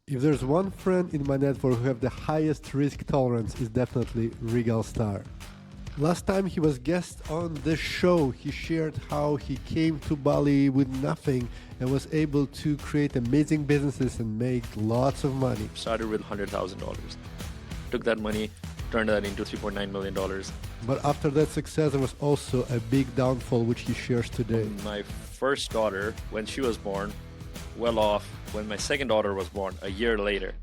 If there's one friend in my network who have the highest risk tolerance, is definitely Regal Star. Last time he was guest on this show, he shared how he came to Bali with nothing and was able to create amazing businesses and make lots of money. Started with $100,000. Took that money, turned that into $3.9 million. But after that success, there was also a big downfall, which he shares today. My first daughter, when she was born, well off. When my second daughter was born, a year later,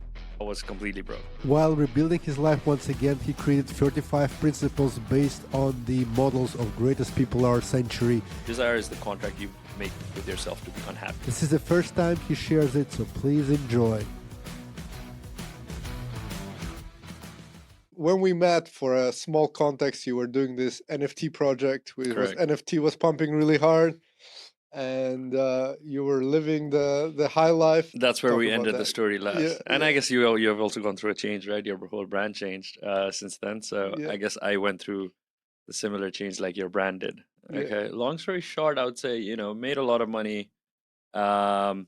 I was completely broke. While rebuilding his life once again, he created 35 principles based on the models of greatest people our century. Desire is the contract you make with yourself to be unhappy. This is the first time he shares it, so please enjoy. When we met, for a small context, you were doing this NFT project. Correct. NFT was pumping really hard, and you were living the high life. That's where Talk we about ended the that. story last. Yeah, and yeah. I guess you have also gone through a change, right? Your whole brand changed since then. So Yeah. I guess I went through the similar change like your brand did. Yeah. Okay. Long story short, I would say, made a lot of money. Well,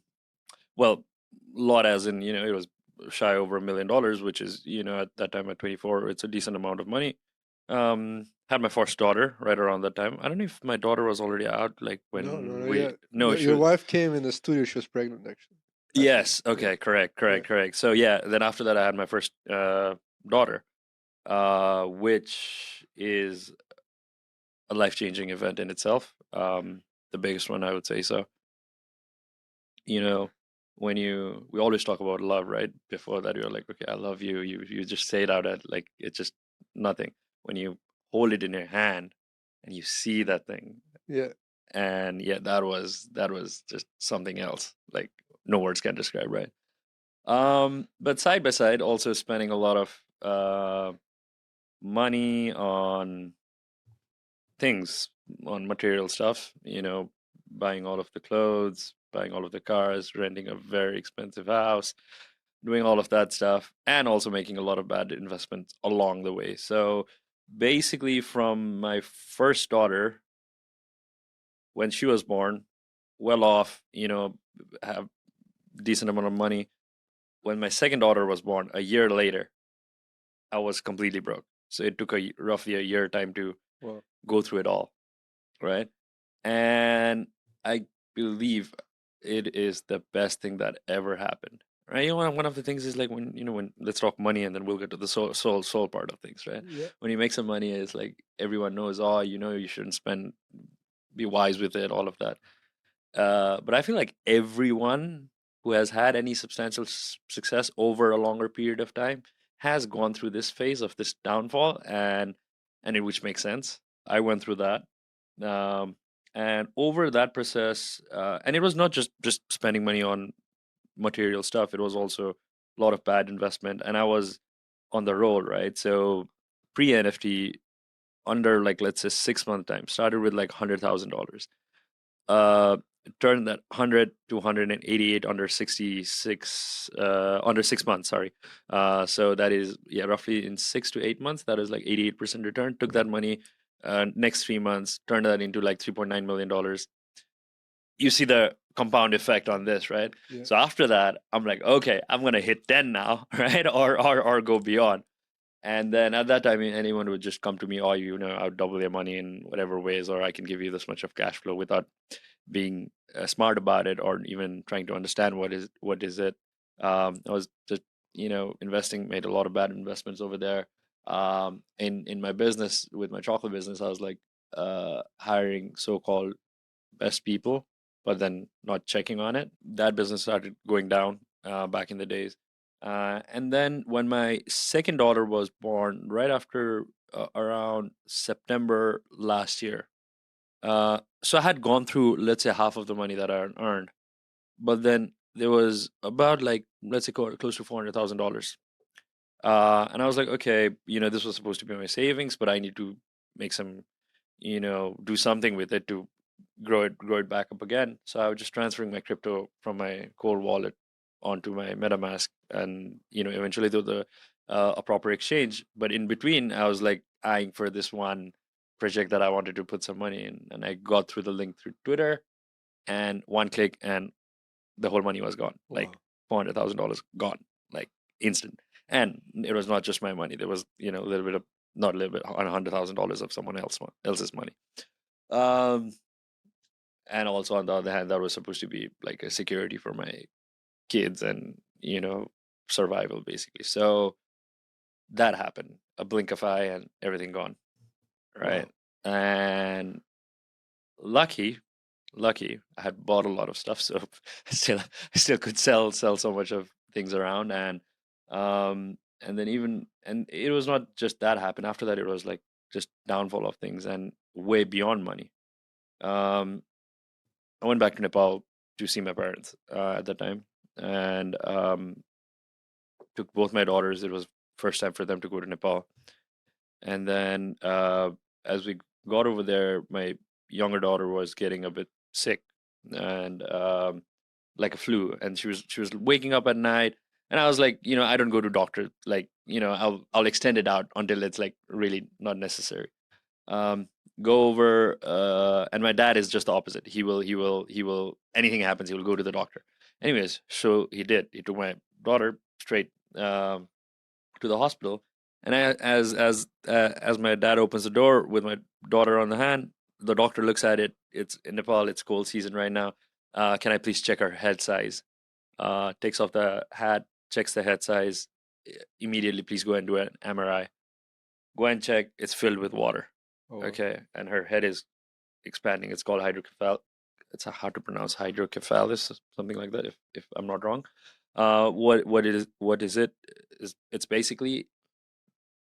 lot as in, it was shy over $1 million, which is, at that time at 24, it's a decent amount of money. Had my first daughter right around that time. I don't know if my daughter was already out, like when No, we. yeah. No, she Your was. wife came in the studio. She was pregnant, actually. Yes. Yeah. Okay. Correct. So yeah, then after that, I had my first daughter, which is a life-changing event in itself. The biggest one, I would say. So, when we always talk about love, right? Before that, you're like, okay, I love you. You just say it out at like it's just nothing. When you hold it in your hand and you see that thing, Yeah. and yeah, that was just something else. Like no words can describe, right? But side by side, also spending a lot of money on things, on material stuff, buying all of the clothes, buying all of the cars, renting a very expensive house, doing all of that stuff, and also making a lot of bad investments along the way. So basically, from my first daughter, when she was born, well off, have decent amount of money. When my second daughter was born, a year later, I was completely broke. So it took roughly a year time to Well, go through it all, right? And I believe it is the best thing that ever happened. Right? One of the things is like when let's talk money and then we'll get to the soul part of things, right? yeah. When you make some money, it's like everyone knows, oh, you shouldn't spend, be wise with it, all of that. But I feel like everyone who has had any substantial success over a longer period of time has gone through this phase of this downfall, and which makes sense. I went through that, um, and over that process, and it was not just spending money on material stuff. It was also a lot of bad investment, and I was on the roll, right? So pre NFT, under like let's say 6 month time, started with like $100,000, uh turned that 100 to 188 under 66 under 6 months, sorry. So that is, yeah, roughly in 6 to 8 months, that is like 88% return. Took that money, next 3 months, turned that into like $3.9 million. You see the compound effect on this, right? Yeah. So after that, I'm like, okay, I'm gonna hit 10 now, right? Or go beyond. And then at that time, anyone would just come to me, oh, I'll double your money in whatever ways, or I can give you this much of cash flow, without being smart about it or even trying to understand what is it. I was just investing, made a lot of bad investments over there. In my business, with my chocolate business, I was like hiring so-called best people, but then not checking on it. That business started going down back in the days. And then when my second daughter was born, right after around September last year, so I had gone through, let's say, half of the money that I earned, but then there was about like, let's say, close to $400,000. And I was like, okay, this was supposed to be my savings, but I need to make some, do something with it to grow it back up again. So I was just transferring my crypto from my cold wallet onto my MetaMask, and eventually do the a proper exchange. But in between, I was like eyeing for this one project that I wanted to put some money in, and I got through the link through Twitter, and one click, and the whole money was gone. Like Wow. $400,000 gone, like instant. And it was not just my money. There was, a little bit of, not a little bit, $100,000 of someone else's money. Um, and also on the other hand, that was supposed to be like a security for my kids and, survival basically. So that happened, a blink of eye and everything gone, right? Wow. And lucky, lucky, I had bought a lot of stuff, so I still could sell so much of things around, and then and it was not just that happened. After that, it was like just downfall of things and way beyond money. Um, I went back to Nepal to see my parents at that time, and took both my daughters. It was first time for them to go to Nepal, and then as we got over there, my younger daughter was getting a bit sick, and like a flu, and she was waking up at night, and I was like, I don't go to doctor, like, I'll extend it out until it's like really not necessary. Um, Go over, and my dad is just the opposite. He will anything happens, he will go to the doctor. Anyways, so he did. He took my daughter straight to the hospital, and as my dad opens the door with my daughter on the hand, the doctor looks at it. It's in Nepal. It's cold season right now. Can I please check her head size? Takes off the hat, checks the head size. Immediately, please go and do an MRI. Go and check. It's filled with water. Oh, Okay, and her head is expanding. It's called hydrocephal. It's hard to pronounce, hydrocephalus, something like that. If I'm not wrong. What is it? It's basically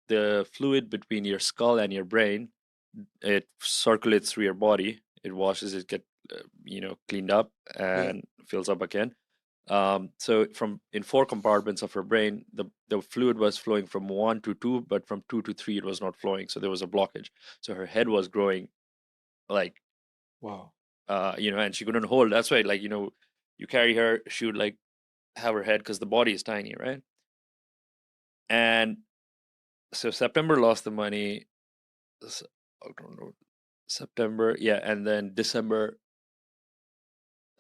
the fluid between your skull and your brain. It circulates through your body. It washes it, get cleaned up yeah. and fills up again. So from in four compartments of her brain, the fluid was flowing from one to two, but from two to three it was not flowing. So there was a blockage. So her head was growing, like, Wow. and she couldn't hold. That's why, like, you carry her, she would like have her head because the body is tiny, right? And so September lost the money. I don't know, September, yeah, and then December,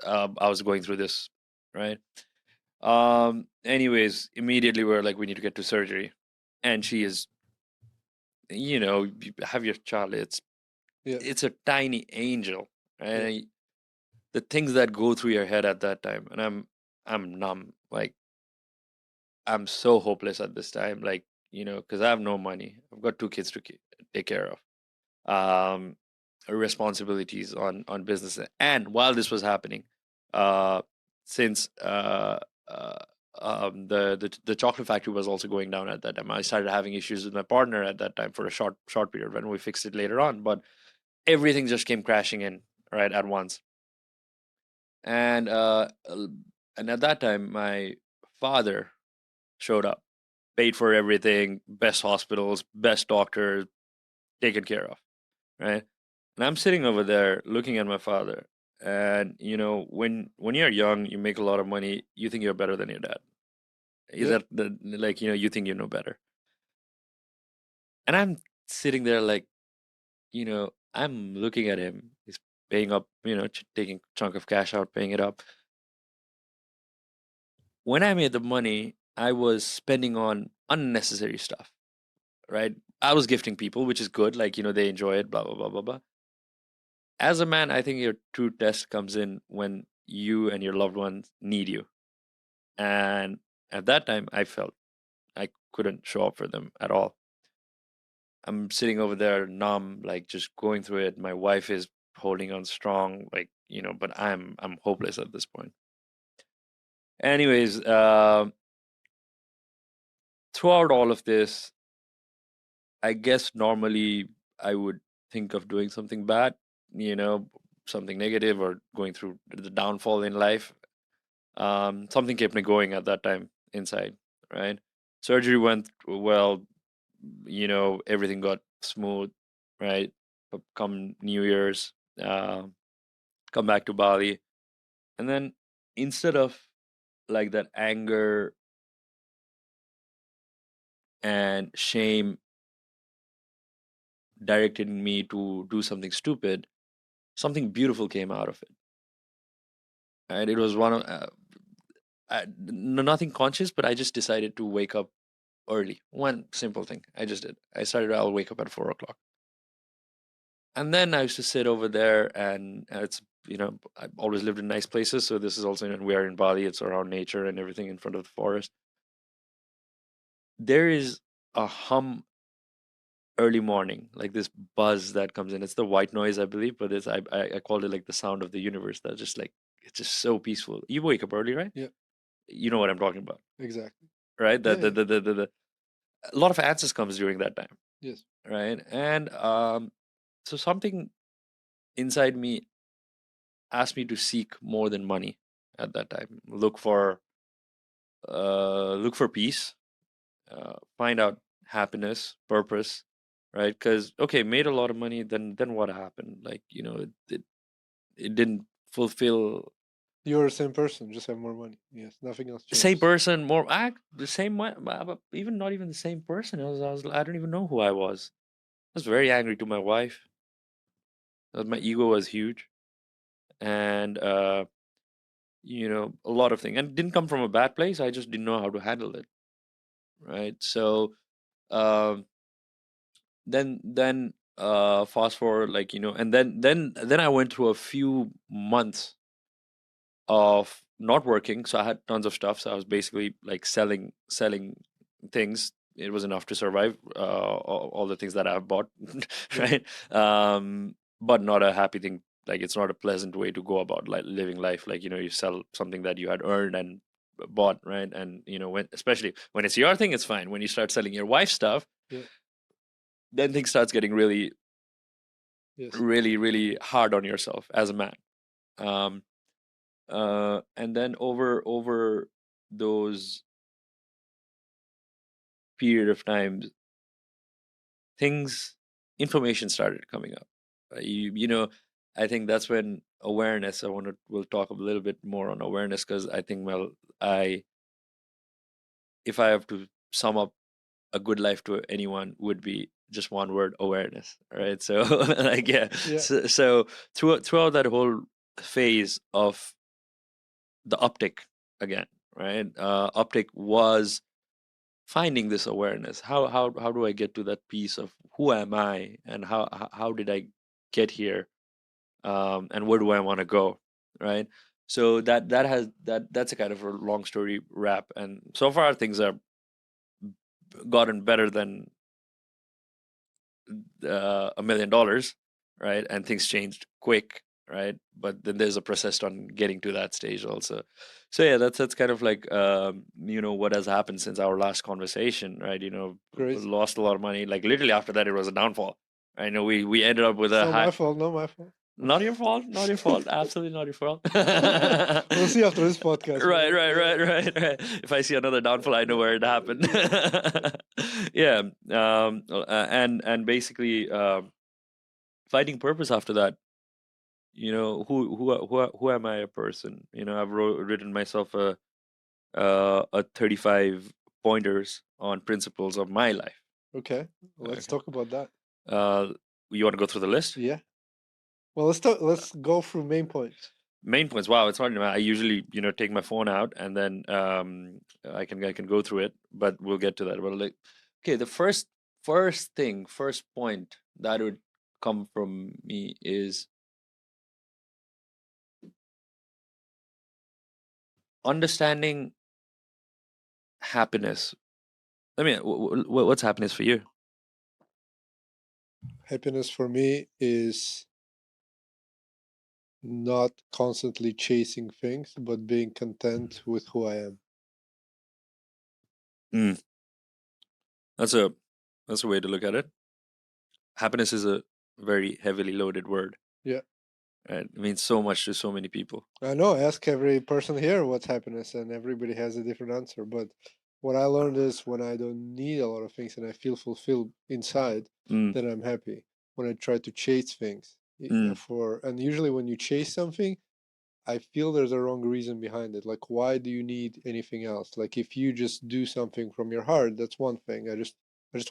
I was going through this, right? Anyways, immediately we're like, we need to get to surgery, and she is, you have your child. Yeah. It's a tiny angel, Yeah. and the things that go through your head at that time, and I'm numb, like I'm so hopeless at this time, like, because I have no money. I've got two kids to take care of. Um, Responsibilities on business. And while this was happening, uh, since the chocolate factory was also going down at that time, I started having issues with my partner at that time for a short period. When we fixed it later on, but everything just came crashing in right at once. And and at that time, my father showed up, paid for everything, best hospitals, best doctors, taken care of, right? And I'm sitting over there looking at my father. And when you're young, you make a lot of money, you think you're better than your dad. Is Yeah. that like, you think you know better? And I'm sitting there like, I'm looking at him. He's paying up, taking chunk of cash out, paying it up. When I made the money, I was spending on unnecessary stuff, right? I was gifting people, which is good. Like, they enjoy it, blah, blah, blah, blah, blah. As a man, I think your true test comes in when you and your loved ones need you. And at that time, I felt I couldn't show up for them at all. I'm sitting over there numb, like just going through it. My wife is holding on strong, like, but I'm hopeless at this point. Anyways, throughout all of this, I guess normally I would think of doing something bad, you know, something negative or going through the downfall in life. Something kept me going at that time inside, right? Surgery went well, everything got smooth, right? But come New Year's, come back to Bali, and then instead of like that anger and shame directing me to do something stupid, something beautiful came out of it. And it was one of nothing conscious, but I just decided to wake up early. One simple thing I just did. I'll wake up at 4 o'clock. And then I used to sit over there, and it's, I've always lived in nice places. So this is also, we are in Bali, it's around nature and everything in front of the forest. There is a hum early morning, like this buzz that comes in. It's the white noise, I believe, but I called it like the sound of the universe. That's just like, it's just so peaceful. You wake up early, right? Yeah, You know what I'm talking about, exactly. right? Yeah, yeah. A lot of answers comes during that time, Yes. right? And so something inside me asked me to seek more than money at that time. Look for peace, find out happiness, purpose, right? Because okay, made a lot of money, then what happened? Like, it didn't fulfill. You're the same person, just have more money. Yes, nothing else The same changes. person, more act the same way, but even not even the same person. I don't even know who I was. I was very angry to my wife. My ego was huge, and a lot of things, and it didn't come from a bad place. I just didn't know how to handle it, right? So um, then fast forward, like, and then I went through a few months of not working, so I had tons of stuff. So I was basically like selling things. It was enough to survive, all the things that I've bought, Yeah. right? But not a happy thing. Like, it's not a pleasant way to go about like living life. Like, you sell something that you had earned and bought, right? And especially when it's your thing, it's fine. When you start selling your wife's stuff, Yeah. then things starts getting really, Yes. really, really hard on yourself as a man. Um, and then over those period of times, things information started coming up. I think that's when awareness. We'll talk a little bit more on awareness, because I think, well, I if I have to sum up a good life to anyone, would be just one word: awareness, right? So like, yeah, Yeah. so throughout that whole phase of the uptick again, right? Uptick was finding this awareness. How do I get to that piece of who am I, and how did I get here, and where do I want to go, right? So that's a kind of a long story wrap, and so far things are gotten better than $1 million, right? And things changed quick, right? But then there's a process on getting to that stage also. So yeah, that's kind of like, what has happened since our last conversation, right? Crazy. Lost a lot of money. Like, literally after that, it was a downfall. I know we ended up with It's a not high. my fault. Not my fault. Not your fault. Not your fault. Absolutely not your fault. We'll see after this podcast. Right, Man. right, right, right. If I see another downfall, I know where it happened. Yeah. And basically, finding purpose after that. Who am I a person? I've written myself a 35 pointers on principles of my life. Okay, let's Okay. talk about that. Uh, you want to go through the list? Yeah. Well, let's talk. Let's go through main points. Main points. Wow, it's hard. I usually, take my phone out, and then I can go through it, but we'll get to that. But like, okay, the first point that would come from me is understanding happiness. I mean, what's happiness for you? Happiness for me is not constantly chasing things, but being content with who I am. Mm, that's a way to look at it. Happiness is a very heavily loaded word. Yeah. Right? It means so much to so many people. I know. Ask every person here what's happiness, and everybody has a different answer. But what I learned is when I don't need a lot of things and I feel fulfilled inside, Mm, then I'm happy. When I try to chase things, mm, and usually when you chase something, I feel there's a wrong reason behind it. Like, why do you need anything else? Like, if you just do something from your heart, that's one thing. I just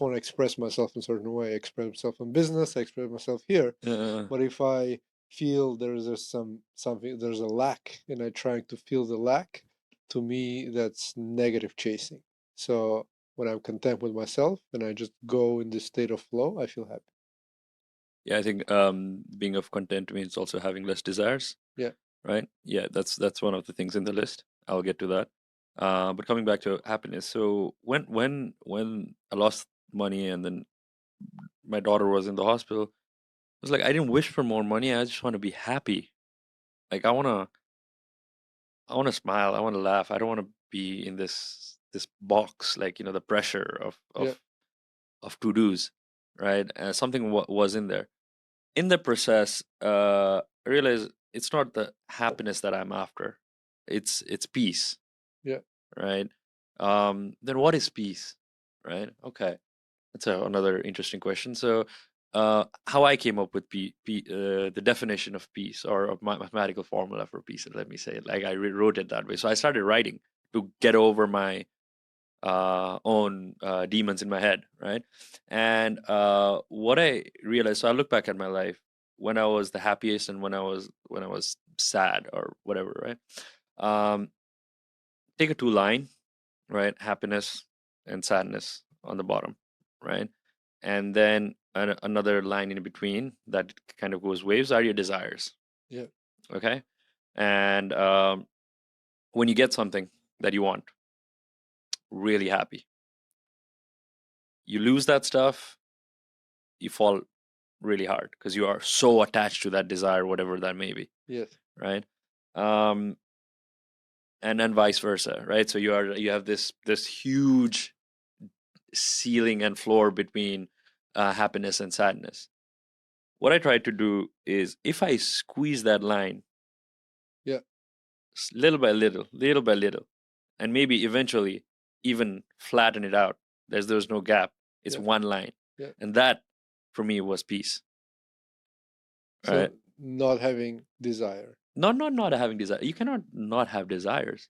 want to express myself in a certain way. I express myself in business. I express myself here. uh, But if I feel there's there's a lack, and I trying to fill the lack, to me, that's negative chasing. So when I'm content with myself and I just go in this state of flow, I feel happy. Yeah, I think being of content means also having less desires, Yeah, right? Yeah, that's one of the things in the list. I'll get to that. But coming back to happiness, so when I lost money and then my daughter was in the hospital, it was like I didn't wish for more money. I just want to be happy. Like I wanna smile. I want to laugh. I don't want to be in this box, like the pressure of yeah, to dos, right? Something was in there. In the process, I realized it's not the happiness that I'm after. It's peace, yeah, right? Then what is peace, right? Okay, that's another interesting question. So, how I came up with the definition of peace or of mathematical formula for peace, let me say it like I rewrote it that way. So I started writing to get over my own demons in my head, right? And what I realized, so I look back at my life when I was the happiest and when I was sad or whatever, right? Um, Take a two line, right? Happiness and sadness on the bottom, right? And then another line in between that kind of goes waves are your desires, yeah, okay? And when you get something that you want, really happy. You lose that stuff, you fall really hard because you are so attached to that desire, whatever that may be, yes, right? Um, and then vice versa, right? So you have this huge ceiling and floor between happiness and sadness. What I try to do is if I squeeze that line yeah, little by little, and maybe eventually even flatten it out, there's no gap. It's yeah, one line, yeah. and that for me was peace, right? So not having desire. Not having desire. You cannot not have desires.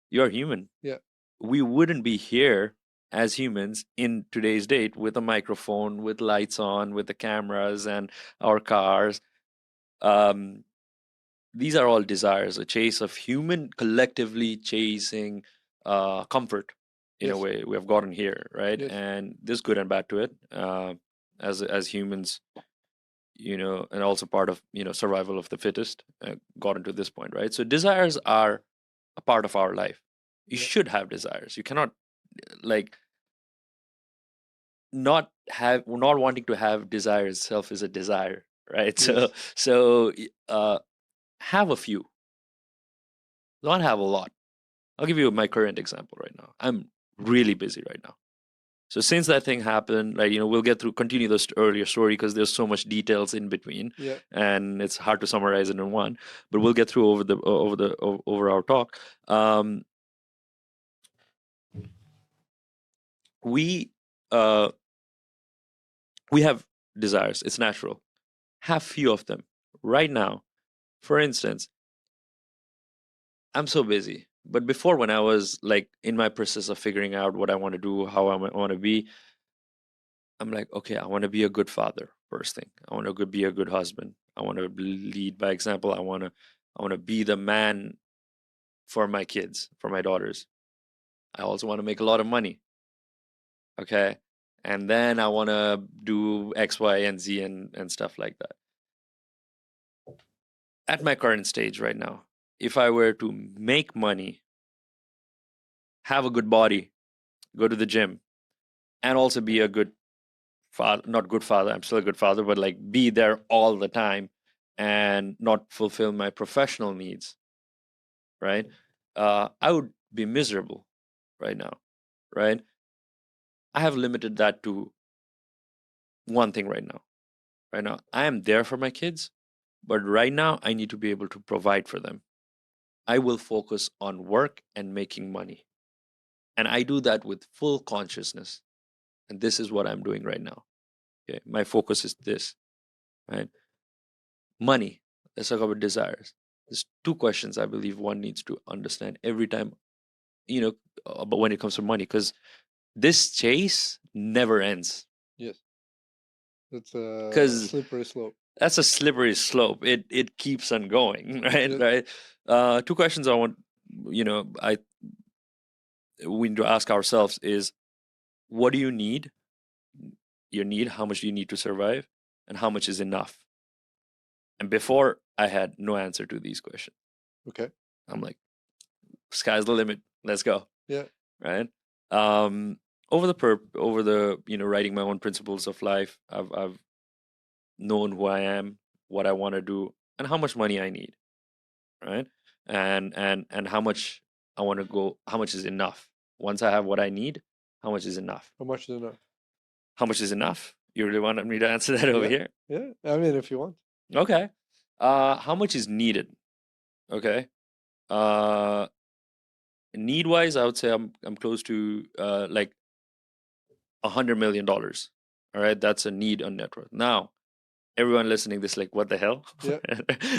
You're human. Yeah, We wouldn't be here as humans in today's date with a microphone, with lights on, with the cameras and our cars. Um, these are all desires, a chase of human collectively chasing comfort in a yes, way. We have gotten here, right? yes, And there's good and bad to it. As humans, and also part of survival of the fittest, gotten to this point, right? So desires are a part of our life. You yeah, should have desires. You cannot like not wanting to have desire itself is a desire, right? So yes. so have a few, don't have a lot. I'll give you my current example right now. I'm really busy right now. So since that thing happened, right, we'll continue this earlier story because there's so much details in between, Yeah, and it's hard to summarize it in one. But we'll get through over our talk. We uh we have desires. It's natural. Have few of them right now. For instance, I'm so busy. But before, when I was like in my process of figuring out what I want to do, how I want to be, I'm like, okay, I want to be a good father. First thing, I want to be a good husband. I want to lead by example. I want to be the man for my kids, for my daughters. I also want to make a lot of money. Okay, and then I want to do X, Y, and Z and stuff like that. At my current stage right now, if I were to make money, have a good body, go to the gym, and also be a good father, not good father, I'm still a good father, but like be there all the time and not fulfill my professional needs, right? I would be miserable right now, right? I have limited that to one thing right now. Right now, I am there for my kids, but right now I need to be able to provide for them. I will focus on work and making money. And I do that with full consciousness. And this is what I'm doing right now. Okay. My focus is this, right? Money. Let's talk about desires. There's two questions I believe one needs to understand every time, you know, but when it comes to money, because this chase never ends. yes. That's a Because slippery slope. that's a slippery slope. It keeps on going, right? Yes, Right. Two questions I want, I we need to ask ourselves is, what do you need? Your need, how much do you need to survive, and how much is enough? And before, I had no answer to these questions. Okay. I'm like, sky's the limit. Let's go. Yeah. Right. Over the writing my own principles of life, I've known who I am, what I want to do, and how much money I need. Right. And how much I want to go. How much is enough? Once I have what I need, how much is enough? How much is enough? How much is enough? You really want me to answer that over Yeah. here? Yeah. I mean, if you want. Okay. How much is needed? Okay. Uh, Need wise, I would say I'm close to like $100 million. All right, that's a need on net worth. Now, everyone listening, this like, what the hell? Yeah.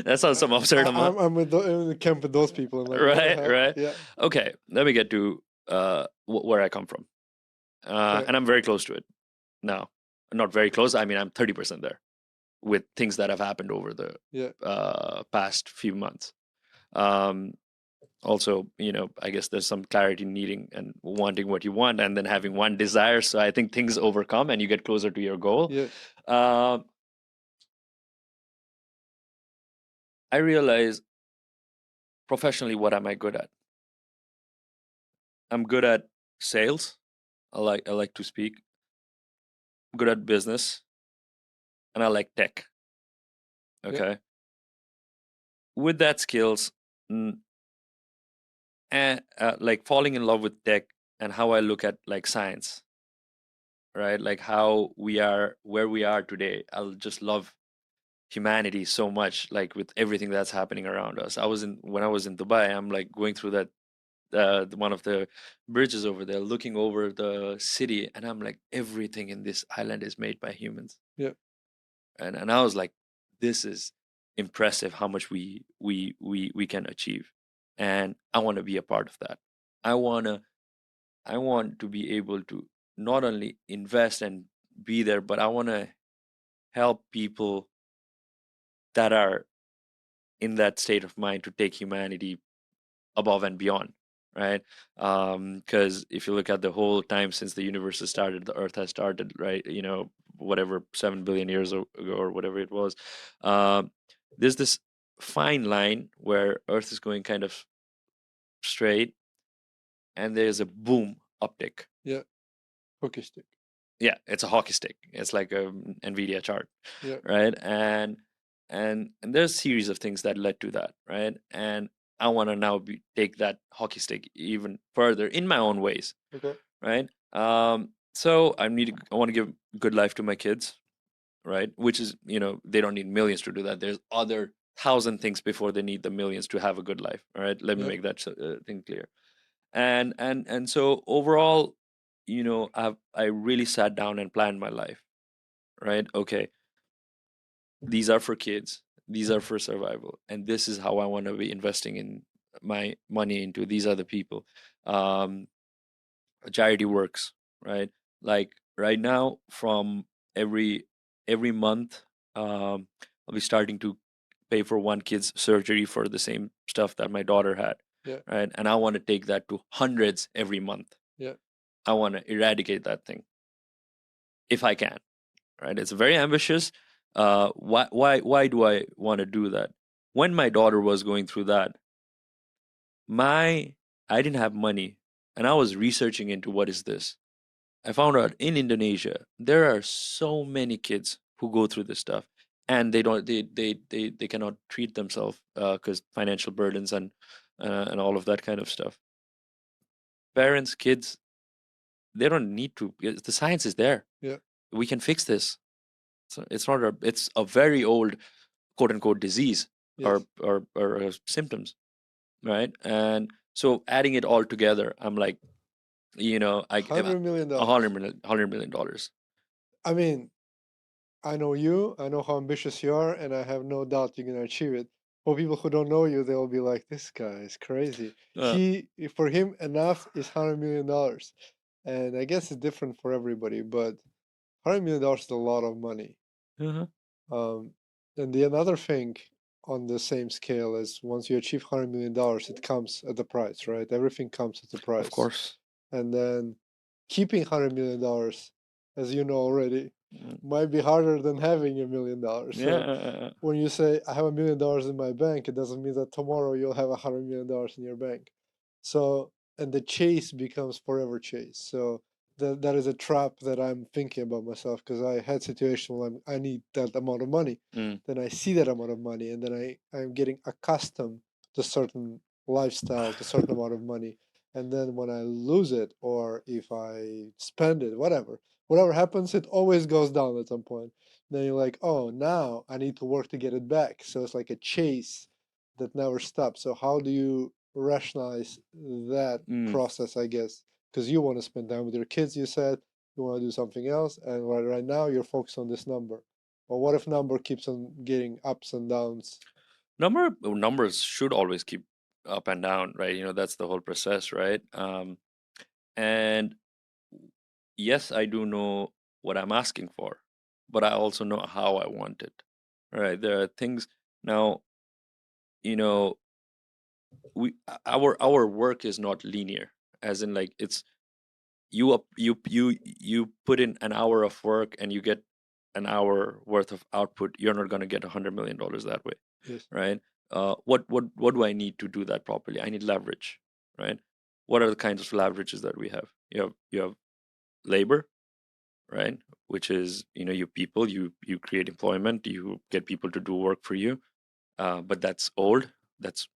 That sounds some absurd amount, I'm in the camp with those people. I'm like, what the right? hell? Right. Yeah. Okay, let me get to where I come from, Okay. and I'm very close to it now. Not very close. I mean, I'm 30% there with things that have happened over the Yeah. past few months. Um, Also, I guess there's some clarity needing and wanting what you want, and then having one desire. So I think things overcome and you get closer to your goal. Yeah. I realize professionally, what am I good at? I'm good at sales. I like to speak. I'm good at business, and I like tech. Yeah. Okay. With that skills, mm, and like falling in love with tech and how I look at like science, right? Like how we are where we are today. I'll just love humanity so much, like with everything that's happening around us. When I was in Dubai, I'm like going through that one of the bridges over there, looking over the city, and I'm like, everything in this island is made by humans. Yeah. And I was like, this is impressive how much we can achieve, and I want to be a part of that. I want to be able to not only invest and be there, but I want to help people that are in that state of mind to take humanity above and beyond, right? Because if you look at the whole time since the universe has started, the earth has started, right? Whatever 7 billion years ago or whatever it was. um, there's this fine line where earth is going kind of straight, and there's a boom uptick. Yeah. Hockey stick. Yeah, it's a hockey stick. It's like a Nvidia chart, Yeah. right? And there's a series of things that led to that, right? And I want to now take that hockey stick even further in my own ways, Okay. right? So I want to give good life to my kids, right? Which is, they don't need millions to do that. There's other thousand things before they need the millions to have a good life. All right, let me Yeah. make that thing clear. And so overall, I really sat down and planned my life, right? Okay, these are for kids, these are for survival, and this is how I want to be investing in my money into these other people. um Charity works, right? Like right now, from every month, I'll be starting to pay for one kid's surgery for the same stuff that my daughter had, Yeah. right? And I want to take that to hundreds every month. Yeah. I want to eradicate that thing if I can, right? It's very ambitious. Why do I want to do that? When my daughter was going through that, my I didn't have money, and I was researching into what is this. I found out in Indonesia there are so many kids who go through this stuff, and they cannot treat themselves because financial burdens and all of that kind of stuff. Parents, kids, they don't need to. The science is there. Yeah. We can fix this. So it's a very old quote unquote disease Yes. or symptoms, right? And so adding it all together, I'm like, $100 million. $100 million. I mean, I know you. I know how ambitious you are, and I have no doubt you're gonna achieve it. For people who don't know you, they'll be like, "This guy is crazy." Uh, For him, enough is $100 million, and I guess it's different for everybody. But $100 million is a lot of money. uh Um, and the another thing on the same scale is once you achieve $100 million, it comes at the price, right? Everything comes at the Of price. course. and then keeping $100 million, as you know already, Mm. might be harder than having $1 million. So Yeah. when you say I have $1 million in my bank, it doesn't mean that tomorrow you'll have $100 million in your bank. So, and the chase becomes forever chase. So that is a trap that I'm thinking about myself, because I had situation where I need that amount of money. Mm. Then I see that amount of money, and then I'm getting accustomed to certain lifestyle, to certain amount of money. And then when I lose it, or if I spend it, whatever happens, it always goes down at some point. Then you're like, oh, now I need to work to get it back. So it's like a chase that never stops. So how do you rationalize that Mm. process, I guess? Because you want to spend time with your kids, you said you want to do something else, and right now you're focused on this number. But what if number keeps on getting ups and downs? Numbers should always keep up and down, right? That's the whole process, right? And yes, I do know what I'm asking for, but I also know how I want it. Right? There are things now, you know, our work is not linear, as in like it's you put in an hour of work and you get an hour worth of output. You're not going to get $100 million that way, Yes. right? What do I need to do that properly? I need leverage, right? What are the kinds of leverages that we have? You have labor, right? Which is, you people, you create employment, you get people to do work for you, but that's old, that's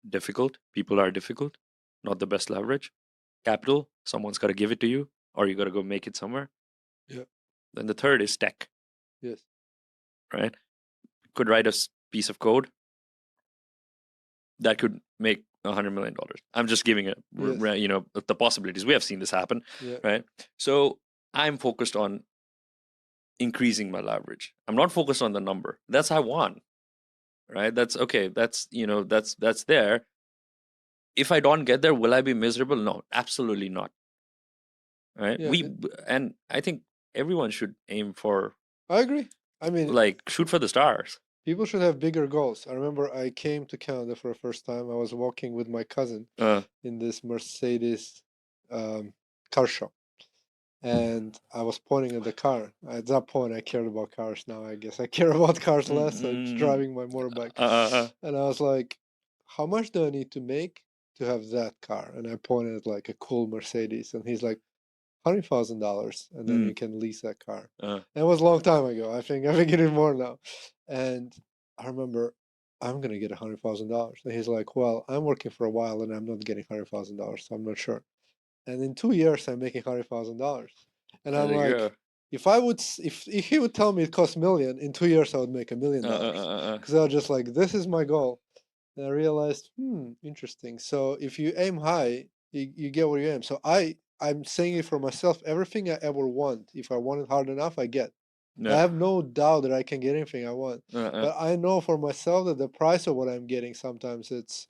difficult. People are difficult, not the best leverage. Capital, someone's got to give it to you, or you got to go make it somewhere. Yeah. Then the third is tech, Yes. right? Could write a piece of code that could make $100 million. I'm just giving it, Yes. the possibilities. We have seen this happen, Yeah. right? So I'm focused on increasing my leverage. I'm not focused on the number. That's I want, right? That's okay. That's there. If I don't get there, will I be miserable? No, absolutely not. Right? Yeah. And I think everyone should aim for, I agree. I mean, like, shoot for the stars. people should have bigger goals. I remember I came to Canada for the first time. I was walking with my cousin Uh, in this Mercedes car shop, and I was pointing at the car. At that point, I cared about cars. Now I guess I care about cars mm, less. So it's mm, driving my motorbike, uh, uh, uh, and I was like, "How much do I need to make to have that car?" And I pointed at like a cool Mercedes, and he's like, $100,000, and then mm, you can lease that car. uh, And it was a long time ago. I think it is more now. And I remember, I'm gonna get $100,000. And he's like, well, I'm working for a while and I'm not getting $100,000, so I'm not sure. And in 2 years, I'm making $100,000. And I'm there you go. like, if I would, if he would tell me it costs a million, in 2 years I would make $1 million. Because I was just like, this is my goal. And I realized, interesting. So if you aim high, you get where you aim. So I'm saying it for myself. Everything I ever want, if I want it hard enough, I get. I Yeah. have no doubt that I can get anything I want. But I know for myself that the price of what I'm getting, sometimes it's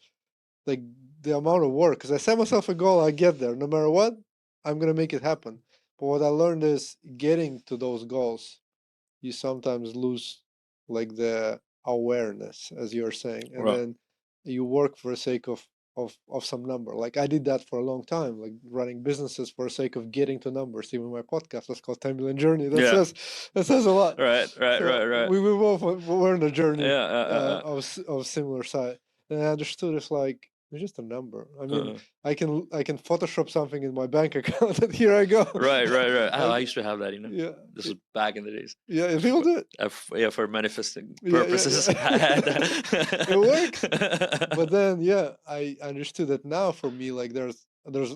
like the amount of work. Because I set myself a goal, I get there. No matter what, I'm gonna make it happen. But what I learned is getting to those goals, you sometimes lose like the awareness, as you're saying, and Well, then you work for the sake of some number. Like I did that for a long time, like running businesses for the sake of getting to numbers. Even my podcast, let's call 10 million journey. yeah. That says a lot. Right. Right. So Right. Right. we both were in a journey Yeah. of similar side, and I understood it's like it's just a number. I mean, Uh, I can Photoshop something in my bank account, and here I go. right. Right. Right. Oh, I Like, used to have that. yeah, This was back in the days. yeah, people do it. Yeah, for manifesting Yeah, yeah, purposes. I yeah. had It works. But that. then, yeah, I understood that now for me, like there's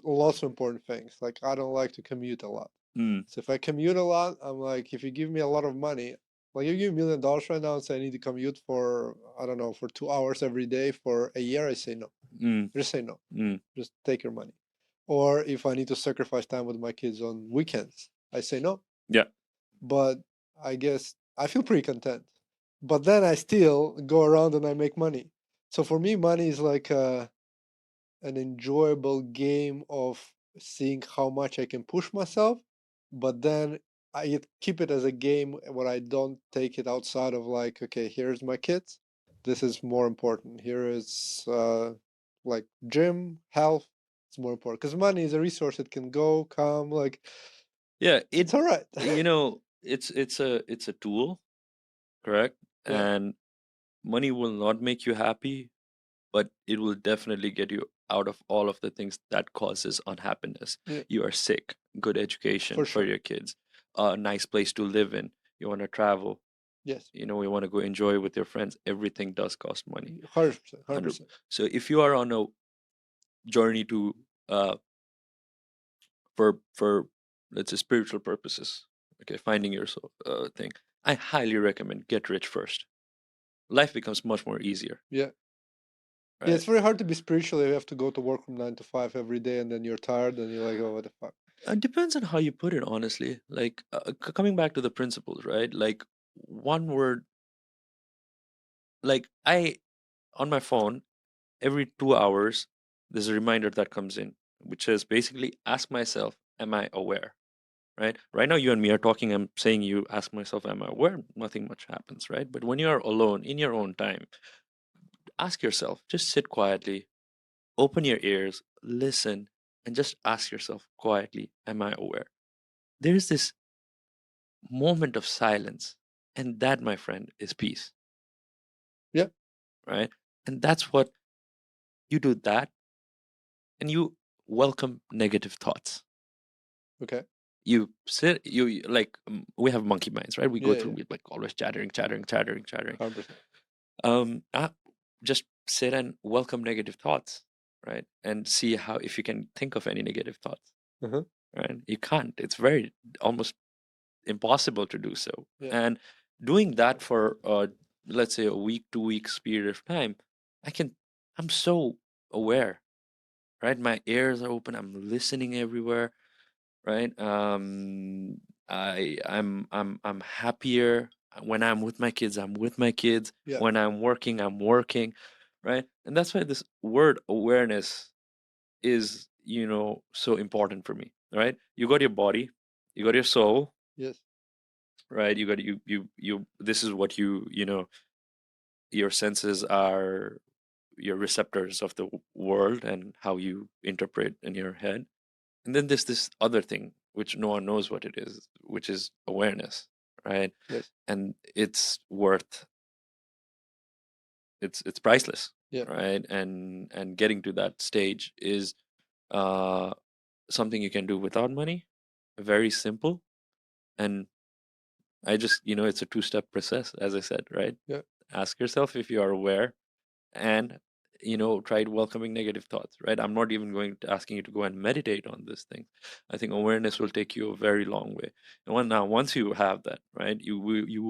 lots of important things. Like I don't like to commute a lot. Mm, So if I commute a lot, I'm like, if you give me a lot of money, like you give me $1 million right now and say I need to commute for, I don't know, for 2 hours every day for a year, I say no. mm, Just say no. mm. Just take your money. Or if I need to sacrifice time with my kids on weekends, I say no. Yeah. But I guess I feel pretty content. But then I still go around and I make money. So for me, money is like an enjoyable game of seeing how much I can push myself. But then I keep it as a game where I don't take it outside of like, okay, here's my kids. This is more important. Here is like gym, health, It's more important because money is a resource. It can go, come, like Yeah, it's all right. it's a tool, correct? Yeah, And money will not make you happy, but it will definitely get you out of all of the things that causes unhappiness. yeah, You are sick, good for education for sure. your kids, a nice place to live in, you want to travel, Yes, you want to go enjoy with your friends. Everything does cost money. 100%, 100. 100%. So if you are on a journey to uh for let's say spiritual purposes, okay, finding your soul thing, I highly recommend get rich first. Life becomes much more easier, Yeah. Yeah, right? it's very hard to be spiritual if you have to go to work from 9 to 5 every day, and then you're tired, and you're like, oh, what the fuck? It depends on how you put it, honestly. Like coming back to the principles, right? Like one word, like I on my phone every 2 hours, there's a reminder that comes in, which is basically ask myself, am I aware? Right? Right now, you and me are talking. I'm saying you ask myself, am I aware? Nothing much happens, right? But when you are alone in your own time, ask yourself, just sit quietly, open your ears, listen, and just ask yourself quietly, am I aware? There's this moment of silence. And that, my friend, is peace, Yeah. right? And that's what you do that and you welcome negative thoughts. Okay. You sit, like, we have monkey minds, right? We go Yeah, through yeah. with like always chattering, chattering, chattering, chattering. 100%. Uh, just sit and welcome negative thoughts, right? And see how, if you can think of any negative thoughts, Uh-huh. right? You can't. It's very almost impossible to do so. Yeah. And doing that for let's say a week, 2 weeks period of time, I can I'm so aware, right? My ears are open, I'm listening everywhere, right? I'm happier when I'm with my kids, I'm with my kids. Yeah. When I'm working, right? And that's why this word awareness is, so important for me, right? You got your body, you got your soul, Yes. right? You got this is what your senses are, your receptors of the world and how you interpret in your head. And then there's this other thing which no one knows what it is, which is awareness, right? Yes. And it's priceless, Yeah. right? And getting to that stage is uh something you can do without money, very simple. And I just, it's a two-step process, as I said, right? Yeah. Ask yourself if you are aware, and try welcoming negative thoughts, right? I'm not even going to asking you to go and meditate on this thing. I think awareness will take you a very long way. And once you have that, right, you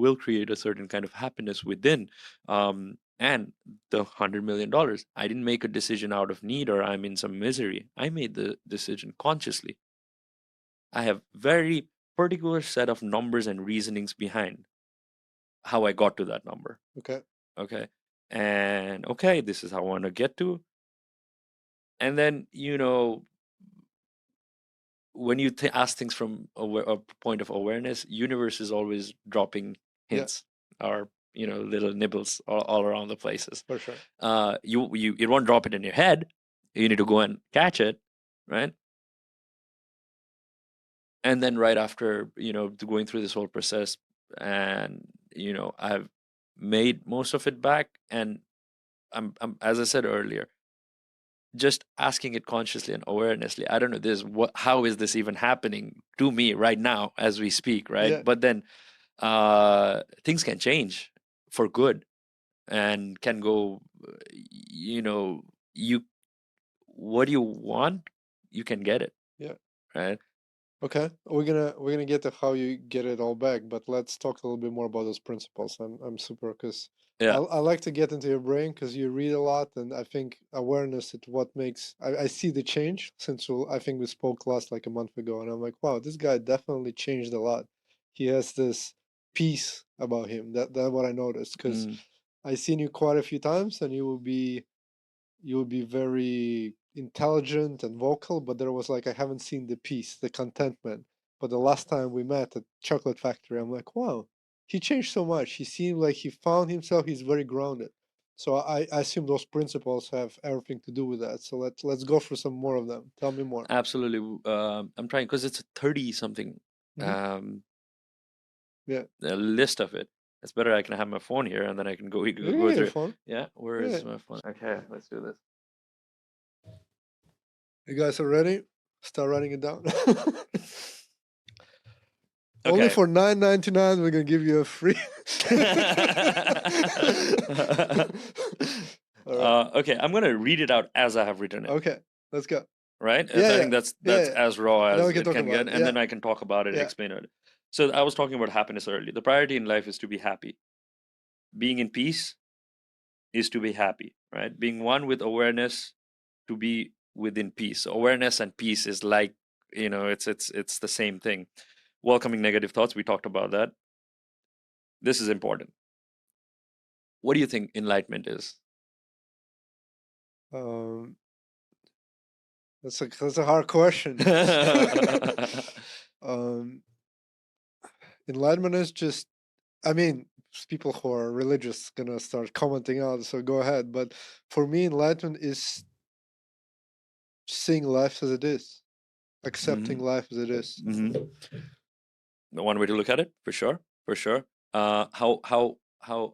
will create a certain kind of happiness within. And the $100 million, I didn't make a decision out of need or I'm in some misery. I made the decision consciously. I have very particular set of numbers and reasonings behind how I got to that number. Okay. Okay. And okay, this is how I want to get to. And then, when you ask things from a point of awareness, universe is always dropping Yeah. hints or, little nibbles all around the places. For sure. You won't drop it in your head. You need to go and catch it, right? And then right after, going through this whole process, and I've made most of it back. And I'm as I said earlier, just asking it consciously and awarenessly, I don't know this, how is this even happening to me right now as we speak, right? Yeah. But then things can change for good and can go, you what you want, you can get it, Yeah. right? Okay, we're gonna get to how you get it all back, but let's talk a little bit more about those principles. I'm super because I Yeah. I like to get into your brain because you read a lot, and I think awareness is what makes I see the change since I think we spoke last like a month ago, and I'm like, wow, this guy definitely changed a lot. He has this peace about him. That what I noticed because Mm, I seen you quite a few times, and you would be very intelligent and vocal, but there was like I haven't seen the peace, the contentment. But the last time we met at Chocolate Factory, I'm like, wow, he changed so much. He seemed like he found himself. He's very grounded. So I assume those principles have everything to do with that. So let's go for some more of them. Tell me more. Absolutely. I'm trying because it's a 30 something Yeah. a list of it. It's better I can have my phone here and then I can go Yeah, through it. phone. Yeah, where Yeah. is my phone? Okay, let's do this. You guys are ready? Start writing it down. Only Okay. for $9.99, we're gonna give you a free. All right. Okay, I'm gonna read it out as I have written it. Okay, let's go. Right? Yeah, I yeah. think that's Yeah, yeah. as raw And then as we can it talk can about get, it. and Yeah. then I can talk about it and Yeah. explain it. So I was talking about happiness earlier. The priority in life is to be happy. Being in peace is to be happy, right? Being one with awareness to be within peace. So awareness and peace is like, it's the same thing. Welcoming negative thoughts, we talked about that. This is important. What do you think enlightenment is? That's a hard question. Enlightenment is just, I mean, people who are religious gonna start commenting out, so go ahead. But for me, enlightenment is seeing life as it is, accepting life as it is. One way to look at it, for sure, for sure. How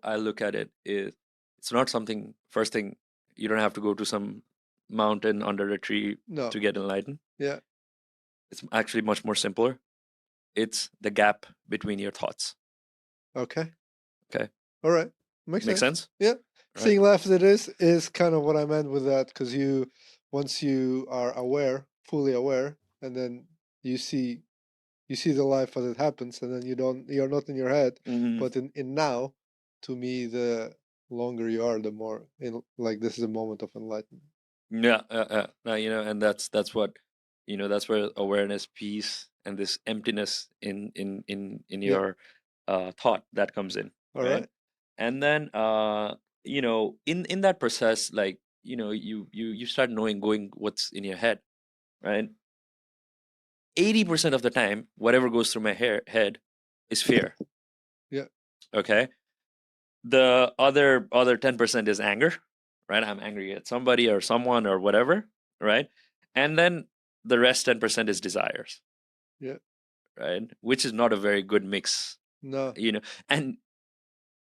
I look at it is, it's not something. First thing, you don't have to go to some mountain under a tree No. to get enlightened. Yeah. It's actually much more simpler. It's the gap between your thoughts. Okay. Okay. All right. Makes sense? Yeah. Right. Seeing life as it is kind of what I meant with that, because once you are aware, fully aware, and then you see the life as it happens, and then you're not in your head, but in now, to me, the longer you are, the more like this is a moment of enlightenment. Yeah, and that's what, that's where awareness, peace, and this emptiness in Yeah. your thought that comes in, All right? right. And then in that process, like, you start knowing going what's in your head, right? 80% of the time, whatever goes through my head is fear. Yeah. Okay. The other 10% is anger, right? I'm angry at somebody or someone or whatever, right? And then the rest 10% is desires. Yeah. Right? Which is not a very good mix. No. And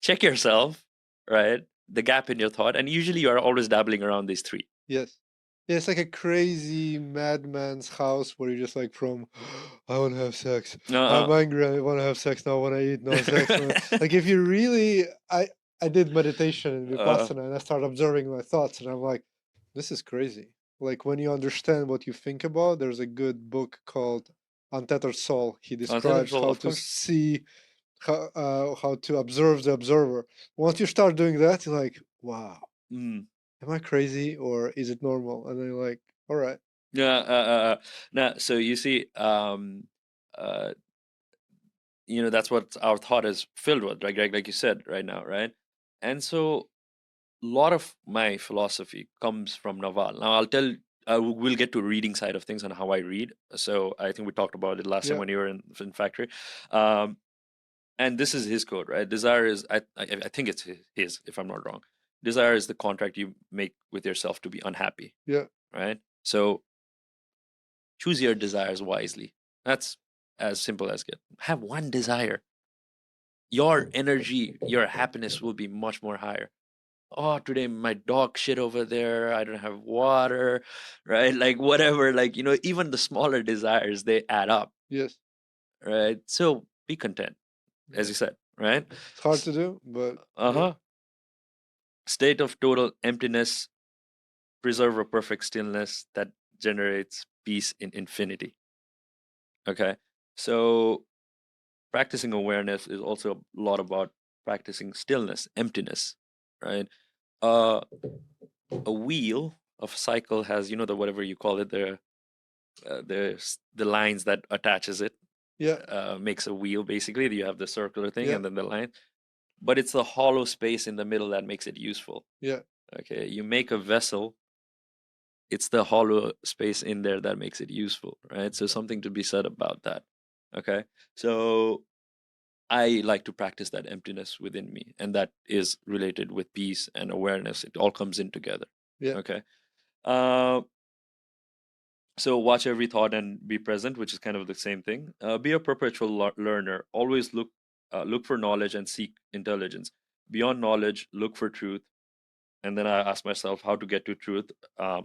check yourself, right? The gap in your thought, and usually you are always dabbling around these three. Yes. Yeah, it's like a crazy madman's house where you're just like I want to have sex. I'm angry. I want to have sex now. I want to eat. No sex. Like if you really, I did meditation in Vipassana and I started observing my thoughts and I'm like, this is crazy. Like when you understand what you think about, there's a good book called Untethered Soul. He describes how to see, how to observe the observer. Once you start doing that, you're like, wow. Am I crazy or is it normal? And then you're like, all right. Yeah. Now, so you see, that's what our thought is filled with, like you said right now, right? And so a lot of my philosophy comes from Naval. Now we'll get to reading side of things and how I read. So I think we talked about it last time when you were in factory. And this is his quote, right? Desire is, I think it's his, if I'm not wrong. Desire is the contract you make with yourself to be unhappy. Yeah. Right? So choose your desires wisely. That's as simple as get. Have one desire. Your energy, your happiness will be much more higher. Oh, today my dog shit over there. I don't have water, right? Like whatever, like, even the smaller desires, they add up. Yes. Right? So be content, as you said, right? It's hard to do, but State of total emptiness, preserve a perfect stillness that generates peace in infinity. Okay. So practicing awareness is also a lot about practicing stillness, emptiness, right? A wheel of a cycle has, the whatever you call it, the lines that attaches it. Makes a wheel basically. You have the circular thing and then the line, but it's the hollow space in the middle that makes it useful. Okay, you make a vessel, it's the hollow space in there that makes it useful, right? So something to be said about that. Okay, so I like to practice that emptiness within me, and that is related with peace and awareness. It all comes in together. Yeah. Okay. Uh, so watch every thought and be present, which is kind of the same thing. Be a perpetual learner. Always look for knowledge and seek intelligence. Beyond knowledge, look for truth. And then I ask myself how to get to truth,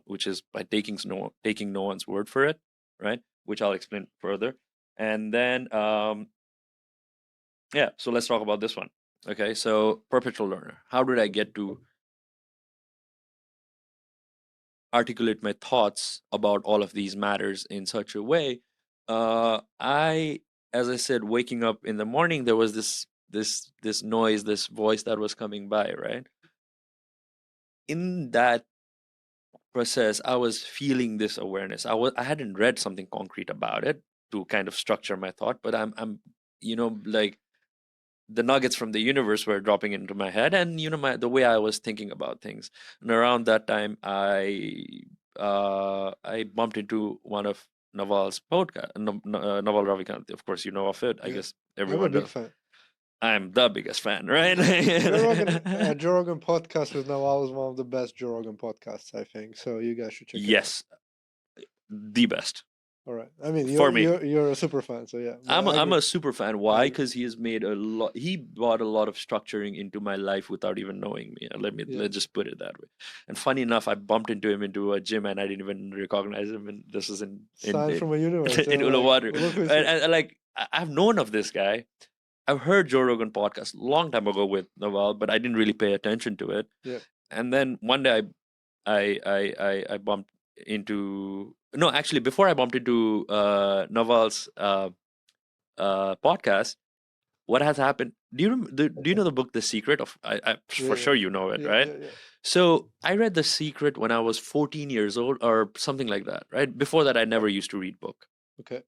which is by taking no one's word for it, right? Which I'll explain further. And then yeah, so let's talk about this one. Okay, so perpetual learner. How did I get to articulate my thoughts about all of these matters in such a way? I, as I said, waking up in the morning, there was this noise, this voice that was coming by, right? In that process, I was feeling this awareness. I hadn't read something concrete about it to kind of structure my thought, but I'm like the nuggets from the universe were dropping into my head, and the way I was thinking about things. And around that time, I bumped into one of Naval's podcast, Naval Ravikant. Of course, you know of it. I Yeah. guess I'm a everyone big does. fan. I'm the biggest fan, right? Joe Rogan podcast with Naval is one of the best Joe Rogan podcasts, I think. So you guys should check it out. Yes, the best. All right. I mean, For me. you're a super fan, so yeah. I'm I a agree. super fan. Why? Because he has made a lot. He brought a lot of structuring into my life without even knowing me. Let's just put it that way. And funny enough, I bumped into him into a gym, and I didn't even recognize him. And this is Sign from a universe. in Like, Uluwatu. look who's And like I've known of this guy. I've heard Joe Rogan podcast a long time ago with Naval, but I didn't really pay attention to it. Yeah. And then one day I bumped into no, actually before I bumped into Naval's podcast, what has happened? Do you know the book The Secret? For sure you know it, right? Yeah. So I read The Secret when I was 14 years old or something like that, right? Before that, I never used to read book. Okay.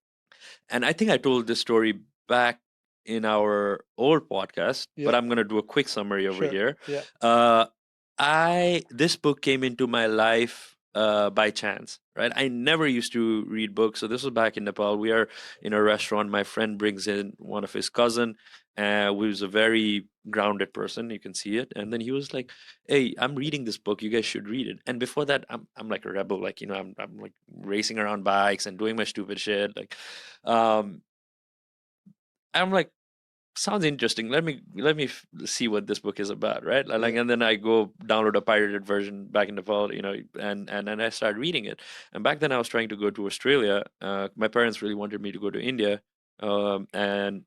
And I think I told this story back in our old podcast, but I'm gonna do a quick summary over here. Yeah. This book came into my life by chance, right? I never used to read books, so this was back in Nepal. We are in a restaurant. My friend brings in one of his cousin, who was a very grounded person. You can see it, and then he was like, "Hey, I'm reading this book. You guys should read it." And before that, I'm like a rebel, like I'm like racing around bikes and doing my stupid shit, like, I'm like, sounds interesting. Let me see what this book is about, right? Like, and then I go download a pirated version back in the fall, and I start reading it. And back then I was trying to go to Australia. My parents really wanted me to go to India, and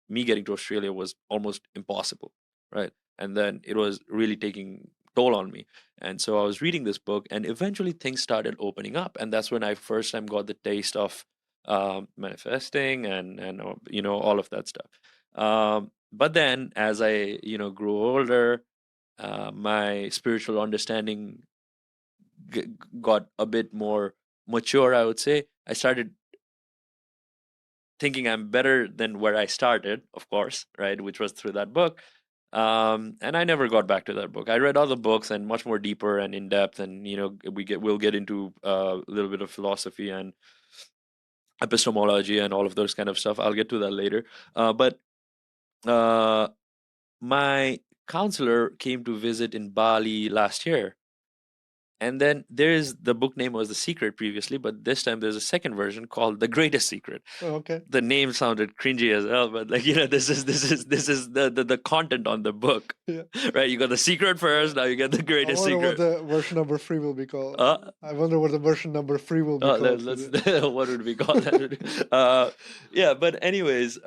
me getting to Australia was almost impossible, right? And then it was really taking toll on me. And so I was reading this book, and eventually things started opening up, and that's when I first time got the taste of manifesting and all of that stuff. But then as I grew older, my spiritual understanding got a bit more mature, I would say. I started thinking I'm better than where I started, of course, right, which was through that book. And I never got back to that book. I read other books and much more deeper and in depth, and we'll get into a little bit of philosophy and epistemology and all of those kind of stuff. I'll get to that later. But my counselor came to visit in Bali last year. And then there's the book name was The Secret previously, but this time there's a second version called The Greatest Secret. Oh, okay. The name sounded cringy as hell, but like this is the content on the book. Yeah. Right? You got The Secret first, now you get The Greatest Secret. I wonder what the version number 3 will be called. I wonder what the version number 3 will be called. What would we call that? Yeah, but anyways,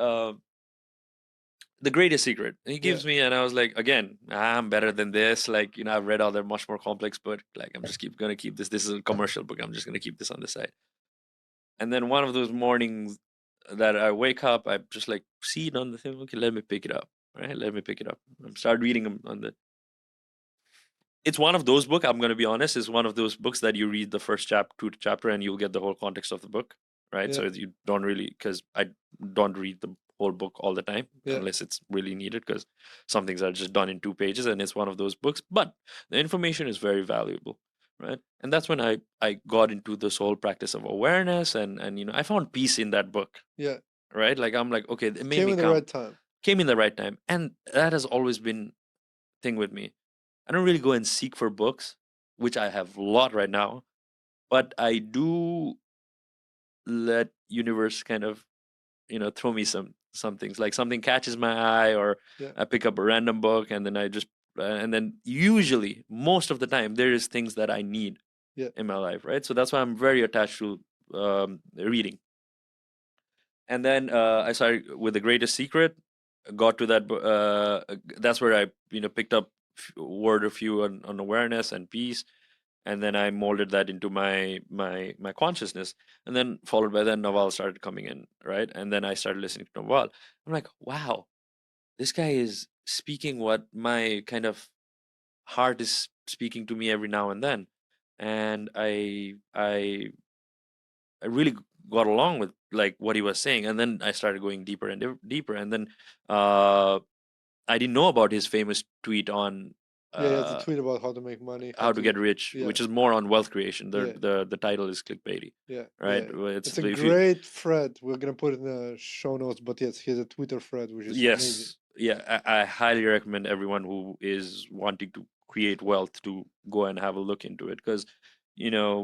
The Greatest Secret he gives me, and I was like, again, I'm better than this. Like, I've read other much more complex book. Like, I'm just gonna keep this. This is a commercial book. I'm just gonna keep this on the side. And then one of those mornings that I wake up, I just like see it on the thing. Okay, let me pick it up. Right, let me pick it up. I'm start reading them on the. It's one of those books. I'm gonna be honest. It's one of those books that you read the first chapter, and you'll get the whole context of the book. Right, so you don't really, because I don't read the whole book all the time unless it's really needed, because some things are just done in 2 pages, and it's one of those books, but the information is very valuable, right? And that's when I got into this whole practice of awareness, and I found peace in that book. Right, like I'm like, okay, it made Came me in the calm. right time. came in the right time, and that has always been thing with me. I don't really go and seek for books, which I have a lot right now, but I do let universe kind of throw me some things, like something catches my eye, or Yeah. I pick up a random book, and then I just and then usually most of the time there is things that I need Yeah. in my life, right? So that's why I'm very attached to reading. And then I started with The Greatest Secret, got to that that's where I picked up word of few on awareness and peace, and then I molded that into my consciousness, and then followed by then Naval started coming in, right? And then I started listening to Naval. I'm like, wow, this guy is speaking what my kind of heart is speaking to me every now and then, and I really got along with like what he was saying, and then I started going deeper and deeper, and then uh, I didn't know about his famous tweet on Yeah, he has a tweet about how to make money, how to get rich, yeah. which is more on wealth creation. Yeah. The title is clickbaity, Yeah, right? yeah. Well, It's a if you- great thread. We're gonna put it in the show notes, but yes, he has a Twitter thread, which is amazing. yes, yeah. I highly recommend everyone who is wanting to create wealth to go and have a look into it, because you know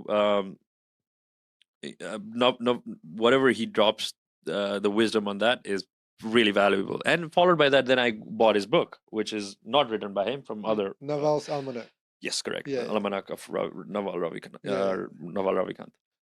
not whatever he drops, the wisdom on that is really valuable. And followed by that, then I bought his book, which is not written by him, from other Naval's Almanac. yes, correct, Yeah, yeah. Almanac of Naval Ravikant, Yeah. Naval Ravikant,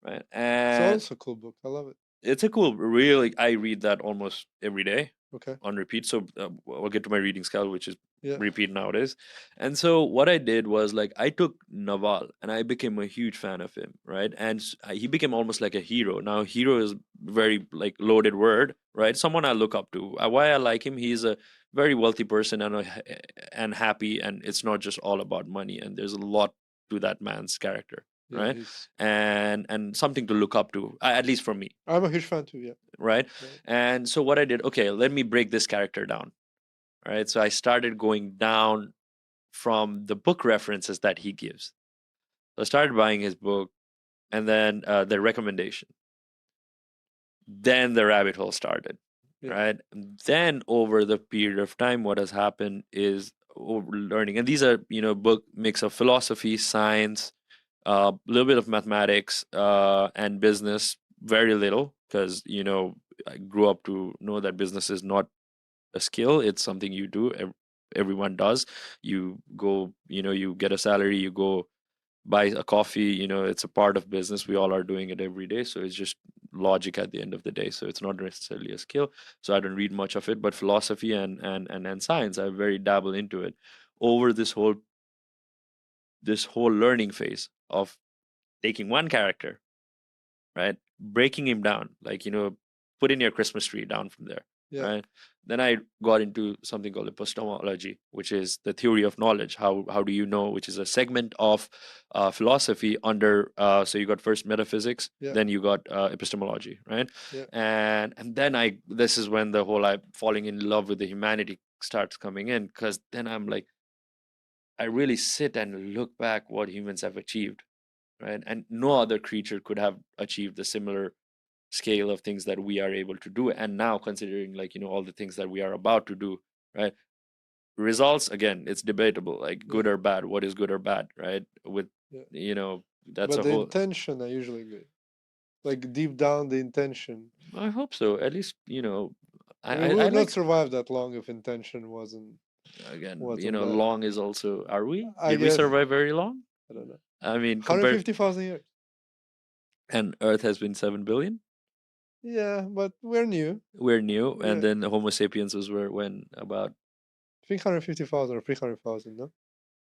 right? It's And also a cool book. I love it. it's a cool, really, I read that almost every day Okay. on repeat. So I'll get to my reading scale, which is Yeah. repeat nowadays. And so what I did was, like, I took Naval and I became a huge fan of him, right? And he became almost like a hero. Now, hero is very like loaded word, right? Someone I look up to. Why I like him? He's a very wealthy person and happy, and it's not just all about money. And there's a lot to that man's character, Yeah, right? And something to look up to, at least for me, I'm a huge fan too. Yeah. right? Right. And so what I did, okay, let me break this character down, right? So I started going down from the book references that he gives. So I started buying his book, and then the recommendation. Then the rabbit hole started, Yeah. right? And then over the period of time, what has happened is learning, and these are book mix of philosophy, science, a little bit of mathematics, and business. Very little, because I grew up to know that business is not a skill, it's something you do. Everyone does. You go, you get a salary, you go buy a coffee, it's a part of business. We all are doing it every day, so it's just logic at the end of the day. So it's not necessarily a skill. So I don't read much of it, but philosophy and science, I very dabble into it over this whole learning phase of taking one character, right, breaking him down, like putting your Christmas tree down from there. Yeah. Right. Then I got into something called epistemology, which is the theory of knowledge. How do you know? Which is a segment of philosophy under. So you got first metaphysics, Yeah. then you got epistemology, right? Yeah. And then this is when the whole I falling in love with the humanity starts coming in, because then I'm like, I really sit and look back what humans have achieved, right? And no other creature could have achieved the similar scale of things that we are able to do. And now, considering like all the things that we are about to do, right? Results, again, it's debatable, like good or bad. What is good or bad, right? With that's but a the whole. intention are usually good. Like deep down, the intention. I hope so. At least I mean, we would not survive that long if intention wasn't. Again, wasn't there. long is also. Are we? I Did we guess. survive very long? I don't know. I mean, compared, 150,000 years. and Earth has been 7 billion. Yeah, but we're new. We're new, Yeah. and then Homo sapiens was when about. 350,000 or 300,000, no?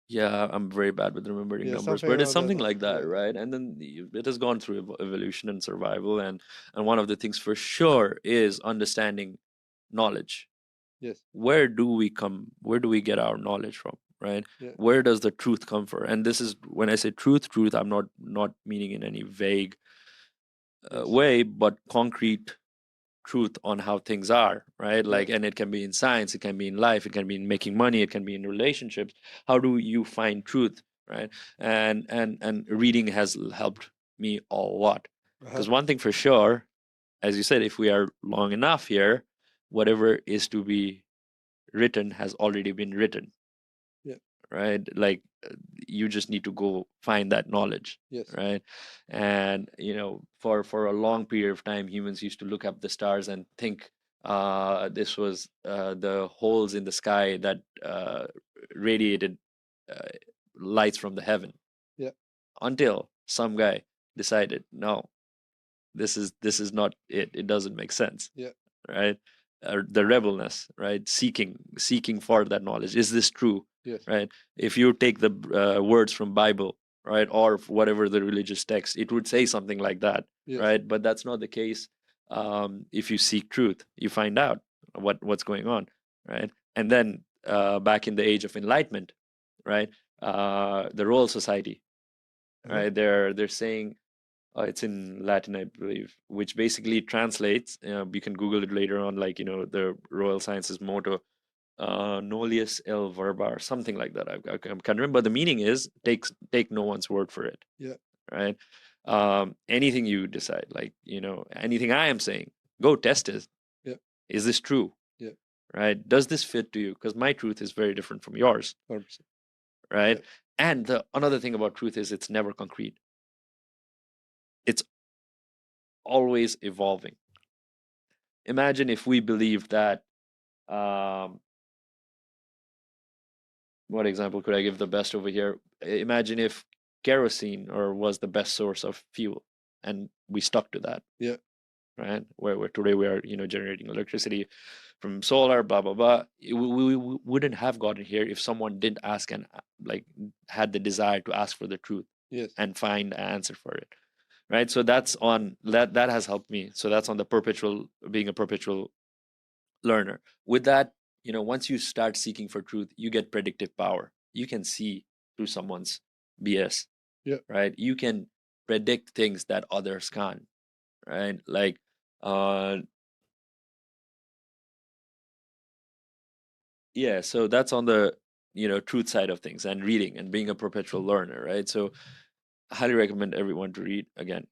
Yeah, I'm very bad with remembering Yeah, numbers, something but it's around that something number, like that, yeah. right? And then it has gone through evolution and survival, and one of the things for sure is understanding knowledge. Yes. Where do we get our knowledge from, right? Yeah. Where does the truth come from? And this is when I say truth, I'm not meaning in any vague Yes. way, but concrete truth on how things are, right? Yeah. Like, and it can be in science, it can be in life, it can be in making money, it can be in relationships. How do you find truth, right? And reading has helped me a lot, because one thing for sure, as you said, if we are long enough here, whatever is to be written has already been written. Yeah. Right? Like you just need to go find that knowledge. Yes. Right? And for a long period of time, humans used to look up the stars and think this was the holes in the sky that radiated uh, lights from the heaven. Yeah. Until some guy decided, no, this is not it. It doesn't make sense. Yeah. Right? The rebelness, right? Seeking for that knowledge. Is this true? Yes. Right? If you take the words from Bible, right, or whatever the religious text, it would say something like that. Yes. Right? But that's not the case. If you seek truth, you find out what's going on. Right? And then back in the age of enlightenment, right, the Royal Society, right, they're saying, it's in Latin, I believe, which basically translates. You can Google it later on, like the Royal Sciences motto, "Nolius el verba," or something like that. I can't remember. But the meaning is take no one's word for it. Yeah. Right. Anything you decide, like anything I am saying, go test it. Yeah. Is this true? Yeah. Right. Does this fit to you? Because my truth is very different from yours. 100%. Right. Yeah. And the another thing about truth is it's never concrete. It's always evolving. Imagine if we believed that, what example could I give the best over here? Imagine if kerosene was the best source of fuel and we stuck to that. Yeah. Right? Where today we are, generating electricity from solar, blah, blah, blah. We wouldn't have gotten here if someone didn't ask and had the desire to ask for the truth. Yes. And find an answer for it. Right? So that's on that has helped me. So that's on the being a perpetual learner. With that, once you start seeking for truth, you get predictive power. You can see through someone's BS. Yeah. Right? You can predict things that others can't. Right? Like yeah, so that's on the truth side of things, and reading and being a perpetual learner, right? So I highly recommend everyone to read again,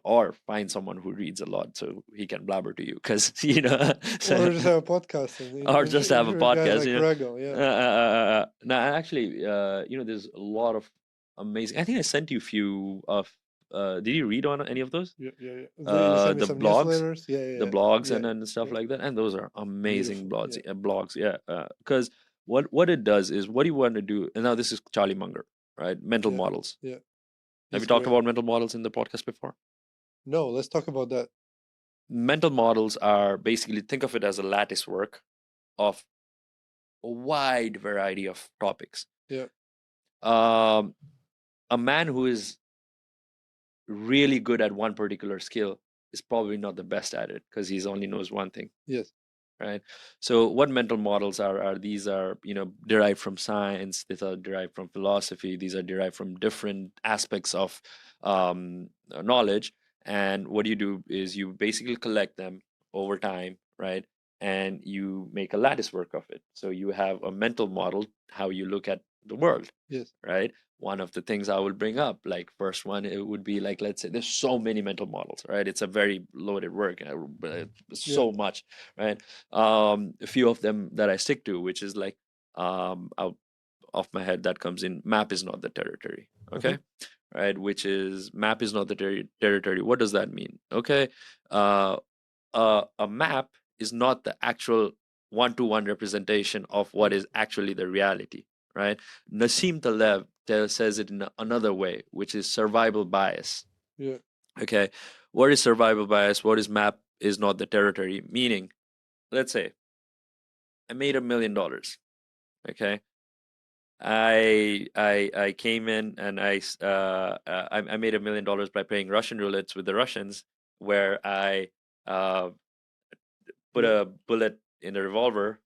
or find someone who reads a lot so he can blabber to you, because Or just have a podcast. or just have a podcast, like Regal, yeah. Now actually, there's a lot of amazing. I think I sent you a few of. Did you read on any of those? Yeah. You sent me The some blogs, newsletters. Yeah. the blogs, Yeah. and stuff like that, and those are amazing Beautiful, blogs. Yeah, because what it does is, what do you want to do? And now this is Charlie Munger, right? Mental models. Yeah. Have He's you talked great. about mental models in the podcast before? No, let's talk about that. Mental models are basically, think of it as a lattice work of a wide variety of topics. Yeah. A man who is really good at one particular skill is probably not the best at it, because he's only knows one thing. Yes. Right. So what mental models are these are derived from science, these are derived from philosophy, these are derived from different aspects of knowledge. And what you do is you basically collect them over time, right? And you make a lattice work of it. So you have a mental model, how you look at the world. Yes. Right. One of the things I will bring up, like first one, it would be like, let's say there's so many mental models, right? It's a very loaded work, so much, right? A few of them that I stick to, which is like, out off my head that comes in, map is not the territory. Okay. Right. Which is, map is not the territory. What does that mean? Okay. A map is not the actual one-to-one representation of what is actually the reality. Right. Nassim Taleb says it in another way, which is survival bias. Yeah. Okay. What is survival bias? What is map is not the territory? Meaning, let's say I made $1 million. Okay. I came in and I made $1 million by playing Russian roulette with the Russians, where I put a bullet in the revolver,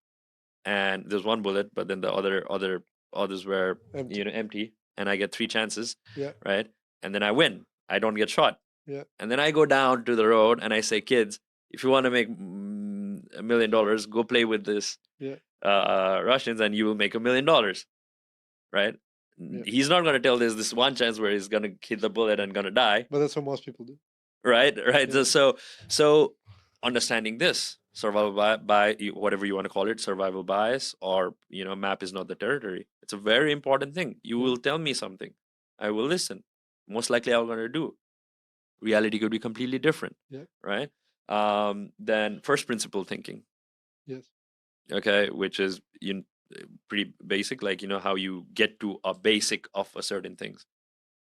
and there's one bullet, but then the others were empty, and I get 3 chances. Yeah. Right. And then I win. I don't get shot. Yeah. And then I go down to the road and I say, kids, if you want to make $1 million, go play with this Russians, and you will make $1 million. Right. Yeah. He's not going to tell there's this one chance where he's going to hit the bullet and going to die. But that's what most people do. Right. Yeah. So understanding this, survival whatever you want to call it, survival bias, or map is not the territory. It's a very important thing. You will tell me something, I will listen. Most likely I'm going to do. Reality could be completely different. Yeah. Right. Then first principle thinking. Yes. Okay, which is pretty basic, like how you get to a basic of a certain things.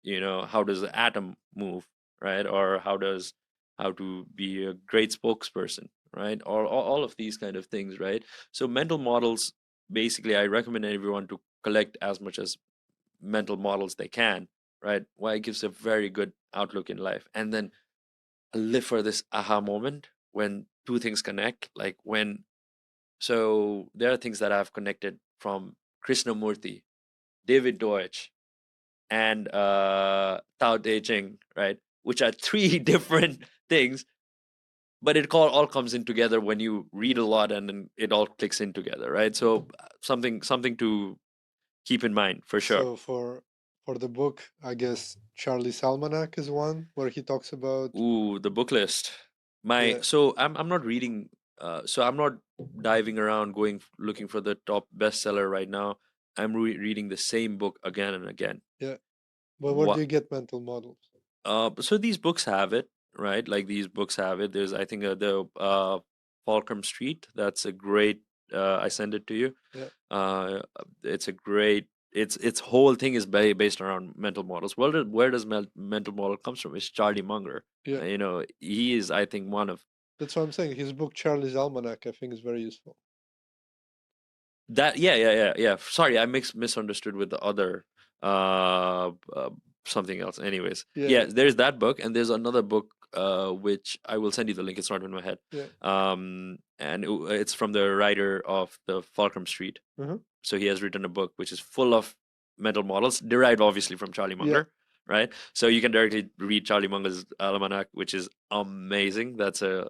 How does the atom move, right? Or how to be a great spokesperson, right? Or all of these kind of things, right? So mental models, basically, I recommend everyone to collect as much as mental models they can, right? Why it gives a very good outlook in life. And then live for this aha moment when two things connect, like when so there are things that I've connected from Krishnamurti, David Deutsch, and Tao Te Ching, right? Which are three different things, but it all comes in together when you read a lot, and then it all clicks in together, right? So something to keep in mind for sure. So for the book, I guess Charlie's Almanac is one where he talks about. Ooh, the book list. Yeah. So I'm not reading. So I'm not diving around looking for the top bestseller right now. I'm reading the same book again and again. Yeah. But where do What? you get mental models? So these books have it, right? Like these books have it. There's, I think, the Fulcrum Street. That's a great. I send it to you. Yeah. It's a great. Its whole thing is based around mental models. Where does mental model comes from? It's Charlie Munger. Yeah. He is, I think, one of That's what I'm saying. His book Charlie's Almanac, I think, is very useful. that. Yeah. Sorry, I misunderstood with the other something else. Anyways, Yeah. there's that book, and there's another book which I will send you the link. It's not in my head. Yeah. And it's from the writer of the Fulcrum Street. Mhm. So he has written a book which is full of mental models, derived obviously from Charlie Munger, right? So you can directly read Charlie Munger's Almanac, which is amazing. That's a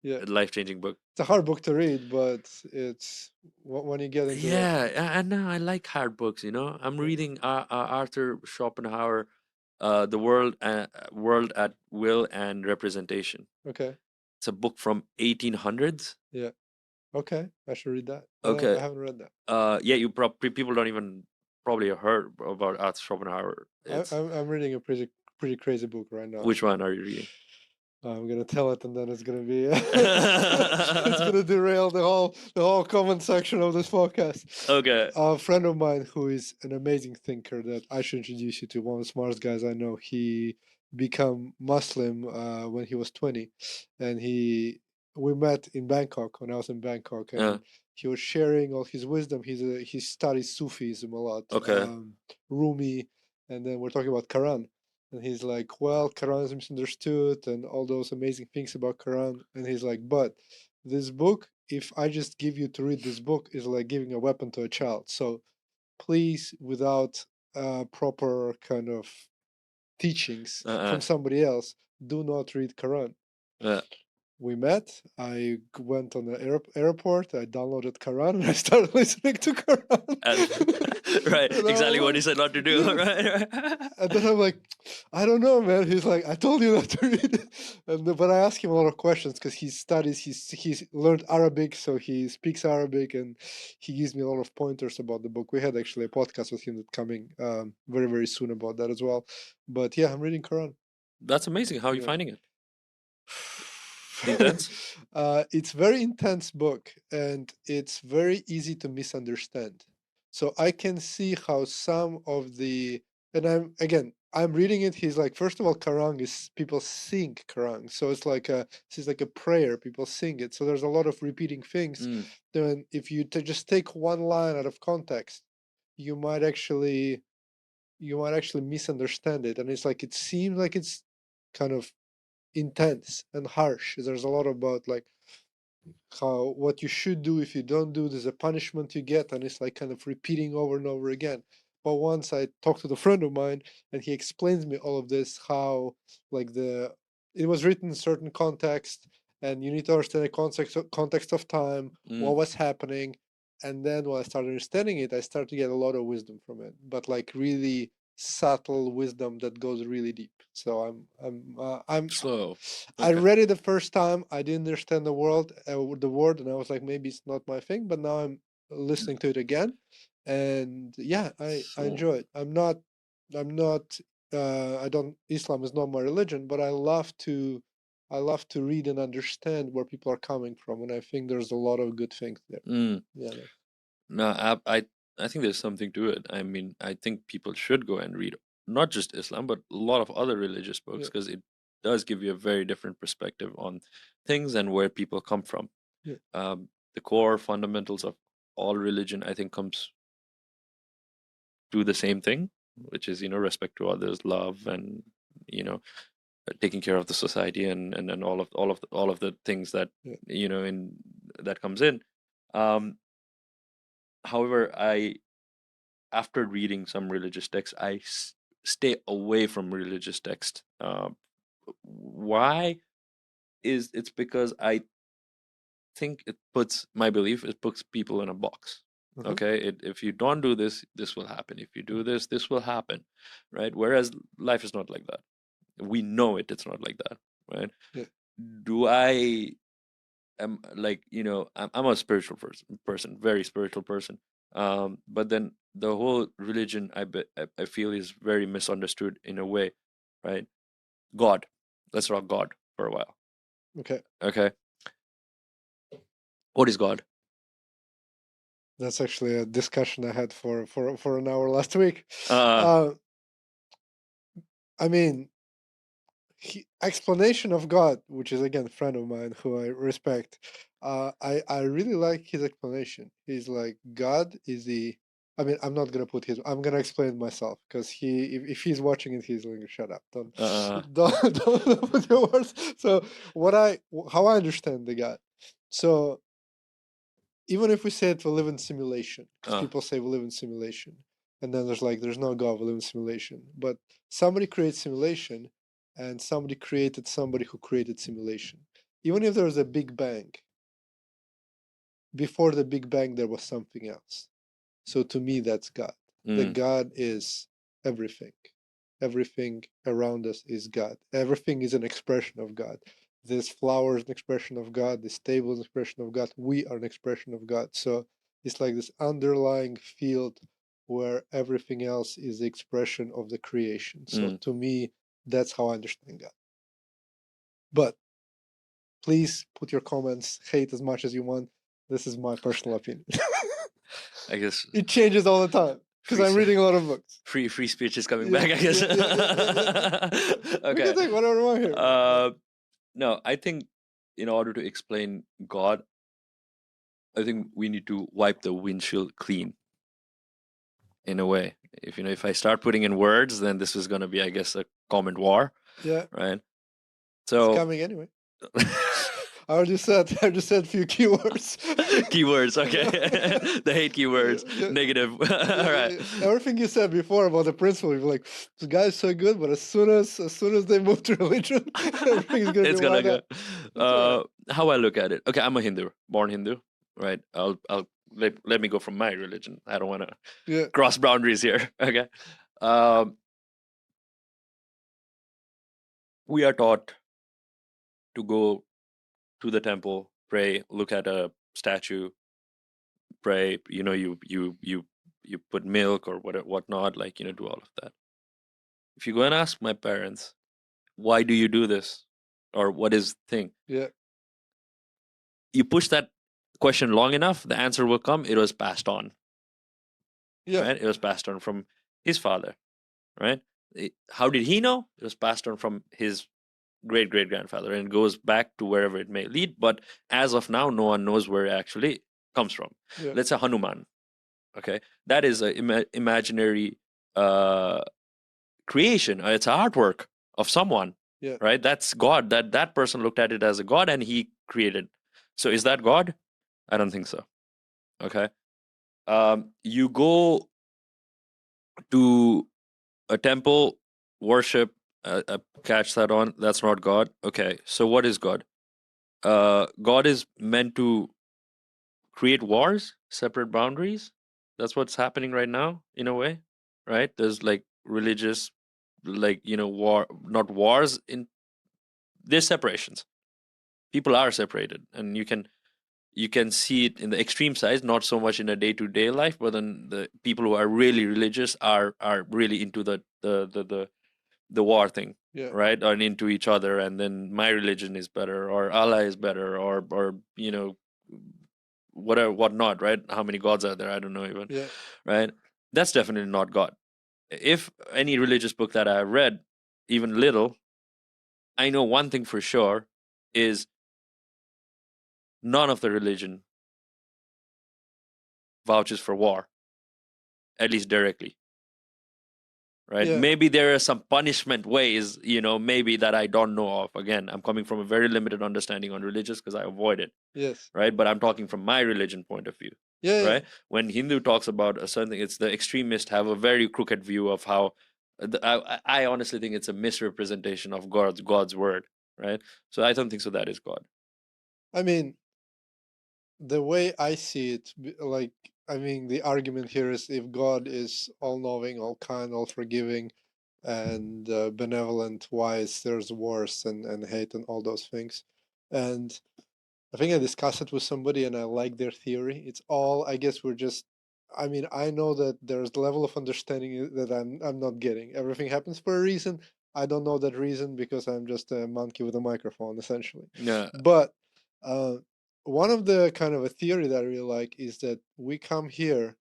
Yeah. life-changing book. It's a hard book to read, but it's when you get into it. Yeah, and I like hard books. I'm reading Arthur Schopenhauer, The World at Will and Representation. Okay. It's a book from 1800s. Yeah. Okay. I should read that. I Okay. haven't read that. Yeah, people don't even probably have heard about Arthur Schopenhauer. I'm reading a pretty crazy book right now. Which one are you reading? I'm gonna tell it, and then it's gonna be it's gonna derail the whole comment section of this podcast. Okay. A friend of mine who is an amazing thinker that I should introduce you to, one of the smartest guys I know. He became Muslim when he was 20, and we met in Bangkok when I was in Bangkok, and he was sharing all his wisdom. He studies Sufism a lot, Okay. Rumi, and then we're talking about Quran. And he's like, well, Quran is misunderstood and all those amazing things about Quran. And he's like, but this book, if I just give you to read this book, is like giving a weapon to a child. So please, without proper kind of teachings from somebody else, do not read Quran. We met. I went on the airport. I downloaded Quran and I started listening to Quran. Right, exactly what he said not to do. Yeah. Right. And then I'm like, I don't know, man. He's like, I told you not to read it. But I asked him a lot of questions because he studies. He's learned Arabic, so he speaks Arabic, and he gives me a lot of pointers about the book. We had actually a podcast with him that's coming very very soon about that as well. But yeah, I'm reading Quran. That's amazing. How are you Yeah. finding it? Intense? It's very intense book, and it's very easy to misunderstand. So I can see how some of the, and I'm reading it. He's like, first of all, Quran is people sing Quran, so it's like a prayer. People sing it, so there's a lot of repeating things. Then if you just take one line out of context, you might actually misunderstand it, and it's like it seems like it's kind of intense and harsh. There's a lot about like how what you should do if you don't do. There's a punishment you get, and it's like kind of repeating over and over again. But once I talked to the friend of mine, and he explains me all of this, how like it was written in certain context, and you need to understand the context of time, what was happening, and then when I started understanding it, I started to get a lot of wisdom from it. But like really subtle wisdom that goes really deep. So I'm Slow. I Okay. read it the first time. I didn't understand the word, and I was like, maybe it's not my thing. But now I'm listening to it again, and yeah, I So enjoy it. I'm not. I don't. Islam is not my religion, but I love to read and understand where people are coming from, and I think there's a lot of good things there. mm, Yeah. no, I think there's something to it. I mean, I think people should go and read not just Islam, but a lot of other religious books, Yeah. because it does give you a very different perspective on things and where people come from. Yeah. The core fundamentals of all religion, I think, comes to the same thing, which is, respect to others, love, and you know taking care of the society, and all of the things that Yeah. in that comes in. um However, after reading some religious texts, stay away from religious text. Why is it's because I think it puts people in a box. Mhm. Okay, if you don't do this, this will happen. If you do this will happen, right? Whereas life is not like that. We know it's not like that, right? Yeah. Do I am like I'm a spiritual person, very spiritual person. But then the whole religion, I feel, is very misunderstood in a way, right? God, let's talk God for a while. Okay. Okay, what is God? That's actually a discussion I had for an hour last week. uh Uh, I mean, explanation of God, which is again a friend of mine who I respect. I really like his explanation. He's like, God is the. I mean, I'm not gonna put his. I'm gonna explain it myself because if he's watching it, he's like, shut up, don't, uh don't put your words. So how I understand the God. So even if we say it, we live in simulation, because uh people say we live in simulation, and then there's no God, we live in simulation. But somebody creates simulation, and somebody created somebody who created simulation. Even if there was a Big Bang, before the Big Bang there was something else. So to me, that's God. The mm, God is everything. Everything around us is God. Everything is an expression of God. This flower is an expression of God. This table is an expression of God. We are an expression of God. So it's like this underlying field where everything else is the expression of the creation. So mm. to me, that's how I understand God. But please put your comments, hate as much as you want. This is my personal opinion. I guess It changes all the time because free I'm reading a lot of books. free speech is coming Yeah, back, I guess. We can Okay. take whatever we want here. No, I think in order to explain God, I think we need to wipe the windshield clean in a way. If I start putting in words, then this is going to be, I guess, a comment war, Yeah, right? it's So coming anyway. I just said a few keywords. keywords, okay. Yeah. The hate keywords, Yeah. negative. All right. Yeah. Everything you said before about the principle, you're like, this guy's so good, but as soon as they move to religion, everything's gonna be It's gonna wiped go. out. It's all right. How I look at it. Okay, I'm a Hindu, born Hindu, right? I'll let me go from my religion. I don't want to Yeah. cross boundaries here. Okay. Um, we are taught to go to the temple, pray, look at a statue, pray. You put milk or whatnot, like do all of that. If you go and ask my parents, why do you do this, or what is the thing? Yeah. You push that question long enough, the answer will come. It was passed on, Yeah. right? It was passed on from his father, right? How did he know? It was passed on from his great great grandfather, and it goes back to wherever it may lead. But as of now, no one knows where it actually comes from. Yeah. Let's say Hanuman. Okay, that is an imaginary uh, creation. It's an artwork of someone, Yeah. right? That's God. That person looked at it as a God, and he created. So is that God? I don't think so. Okay. You go to a temple, worship, catch that on. That's not God. Okay. So what is God? God is meant to create wars, separate boundaries. That's what's happening right now, in a way, right? There's like religious, like, not wars, there's separations. People are separated, and you can see it in the extreme sides, not so much in a day-to-day life, but then the people who are really religious are really into the war thing, Yeah. right? And into each other, and then my religion is better, or Allah is better, or whatever, whatnot, right? How many gods are there? I don't know even. Yeah. Right? That's definitely not God. If any religious book that I've read, even little, I know one thing for sure is none of the religion vouches for war, at least directly. Right? Yeah. Maybe there are some punishment ways, maybe that I don't know of. Again, I'm coming from a very limited understanding on religious because I avoid it. Yes. Right? But I'm talking from my religion point of view. Yeah. Right? When Hindu talks about a certain thing, it's the extremists have a very crooked view of how. I honestly think it's a misrepresentation of God's word. Right? So I don't think so. That is God. I mean, the way I see it, like, I mean, the argument here is if God is all knowing, all kind, all forgiving, and benevolent, wise, there's wars and hate and all those things. And I think I discussed it with somebody and I like their theory. It's all, I guess we're just, I mean, I know that there's a level of understanding that I'm not getting. Everything happens for a reason. I don't know that reason because I'm just a monkey with a microphone, essentially. Yeah. But uh, one of the kind of a theory that I really like is that we come here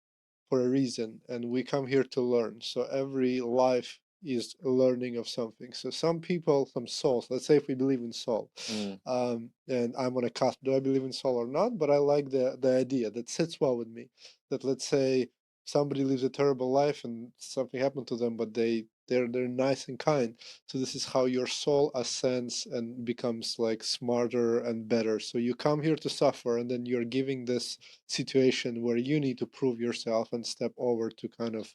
for a reason and we come here to learn. So every life is learning of something. So some people, some souls, let's say if we believe in soul, and I'm on a cusp, do I believe in soul or not? But I like the idea that sits well with me. That let's say somebody lives a terrible life and something happened to them, but they're nice and kind. So this is how your soul ascends and becomes like smarter and better. So you come here to suffer, and then you're giving this situation where you need to prove yourself and step over to kind of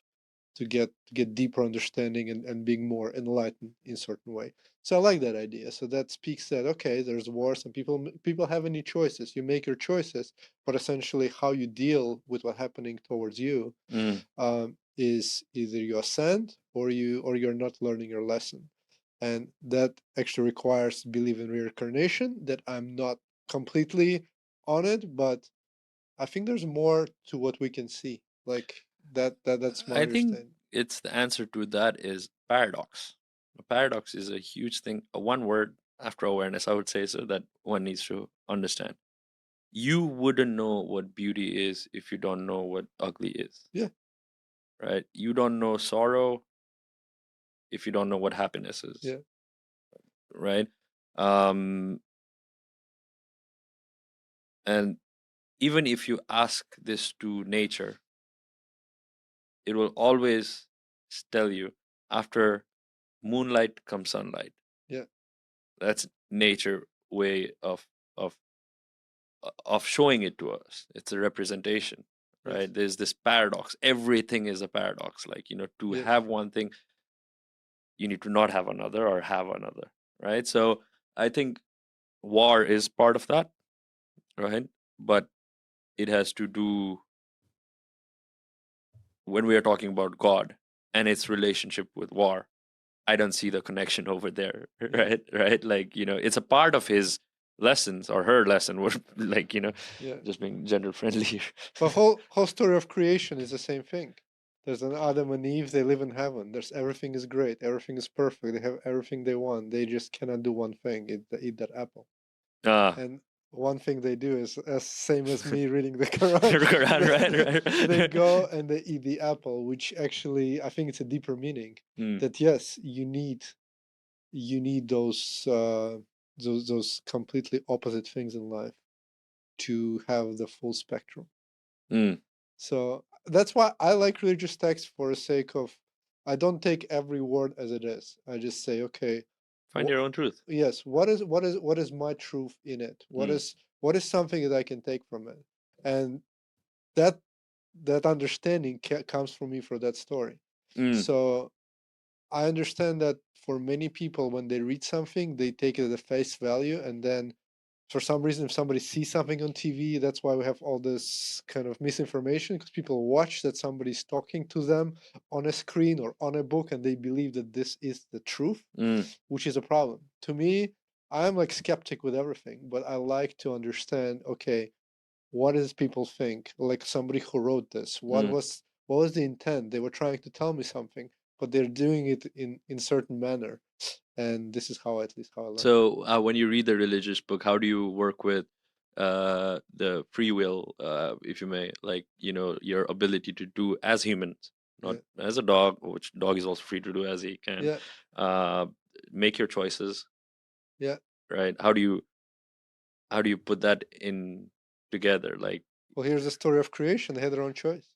to get deeper understanding and being more enlightened in certain way. So I like that idea. So that speaks that okay, there's wars and people have any choices. You make your choices, but essentially how you deal with what's happening towards you is either you ascend or you're not learning your lesson, and that actually requires belief in reincarnation. That I'm not completely on it, but I think there's more to what we can see. Like that's my I think understanding. it's the answer to that is paradox. A paradox is a huge thing. A one word after awareness, I would say, so that one needs to understand. You wouldn't know what beauty is if you don't know what ugly is. Yeah. Right? You don't know sorrow if you don't know what happiness is. Yeah. Right? Um, and even if you ask this to nature, it will always tell you after moonlight comes sunlight. Yeah. That's nature way of showing it to us. It's a representation, Yes. right? There's this paradox. Everything is a paradox. Like, to Yes. have one thing, you need to not have another or have another, right? So I think war is part of that, right? But it has to do when we are talking about God and its relationship with war. I don't see the connection over there, Yeah. right? Right? Like, it's a part of his lessons or her lesson, like, Yeah. just being gender friendly. But whole story of creation is the same thing. There's an Adam and Eve, they live in heaven. There's everything is great, everything is perfect, they have everything they want. They just cannot do one thing, eat that apple. Ah, And one thing they do is as same as me reading the Quran. Quran, right, They right. go and they eat the apple, which actually I think it's a deeper meaning. Hmm. That yes, you need those completely opposite things in life to have the full spectrum. Hmm. So that's why I like religious texts for the sake of I don't take every word as it is. I just say, okay, Find your own truth. yes, what is my truth in it? What Hmm. is something that I can take from it? And that that understanding comes from me for that story. Hmm. So I understand that for many people, when they read something, they take it at face value, and then for some reason, if somebody sees something on TV, that's why we have all this kind of misinformation, because people watch that somebody's talking to them on a screen or on a book, and they believe that this is the truth, which is a problem. To me, I'm like skeptic with everything, but I like to understand, okay, what does people think? Like somebody who wrote this, what was the intent? They were trying to tell me something, but they're doing it in certain manner, and this is how, at least how I learn. So when you read the religious book, how do you work with the free will, if you may, like, you know, your ability to do as humans, not as a dog, which dog is also free to do as he can. Yeah. Make your choices. Yeah. Right. How do you put that in together? Like, well, here's the story of creation. They had their own choice.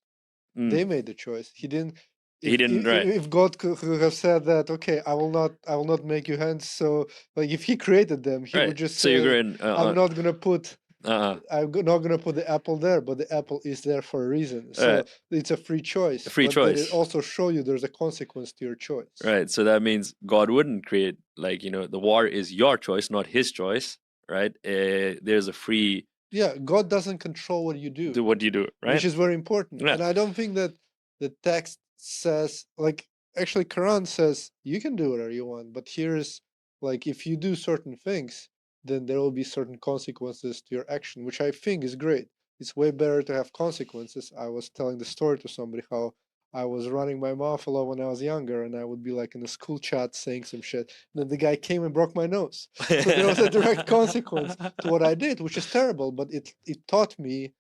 They made the choice. He didn't. He didn't, right. If God could have said that, okay, I will not make you hands. So, like, if He created them, He would just So say, you're in, I'm not gonna put. uh-uh. I'm not gonna put the apple there, but the apple is there for a reason. So it's a free choice. Free but choice. It also show you there's a consequence to your choice. Right. So that means God wouldn't create, like, you know, the war is your choice, not His choice. Right. There's a free. Yeah, God doesn't control what you do. What you do, right? Which is very important. Yeah. And I don't think that the text says, like, actually Quran says you can do whatever you want, but here's, like, if you do certain things, then there will be certain consequences to your action, which I think is great. It's way better to have consequences. I was telling the story to somebody how I was running my mouth a lot when I was younger, and I would be like in a school chat saying some shit. And then the guy came and broke my nose. So there was a direct consequence to what I did, which is terrible, but it taught me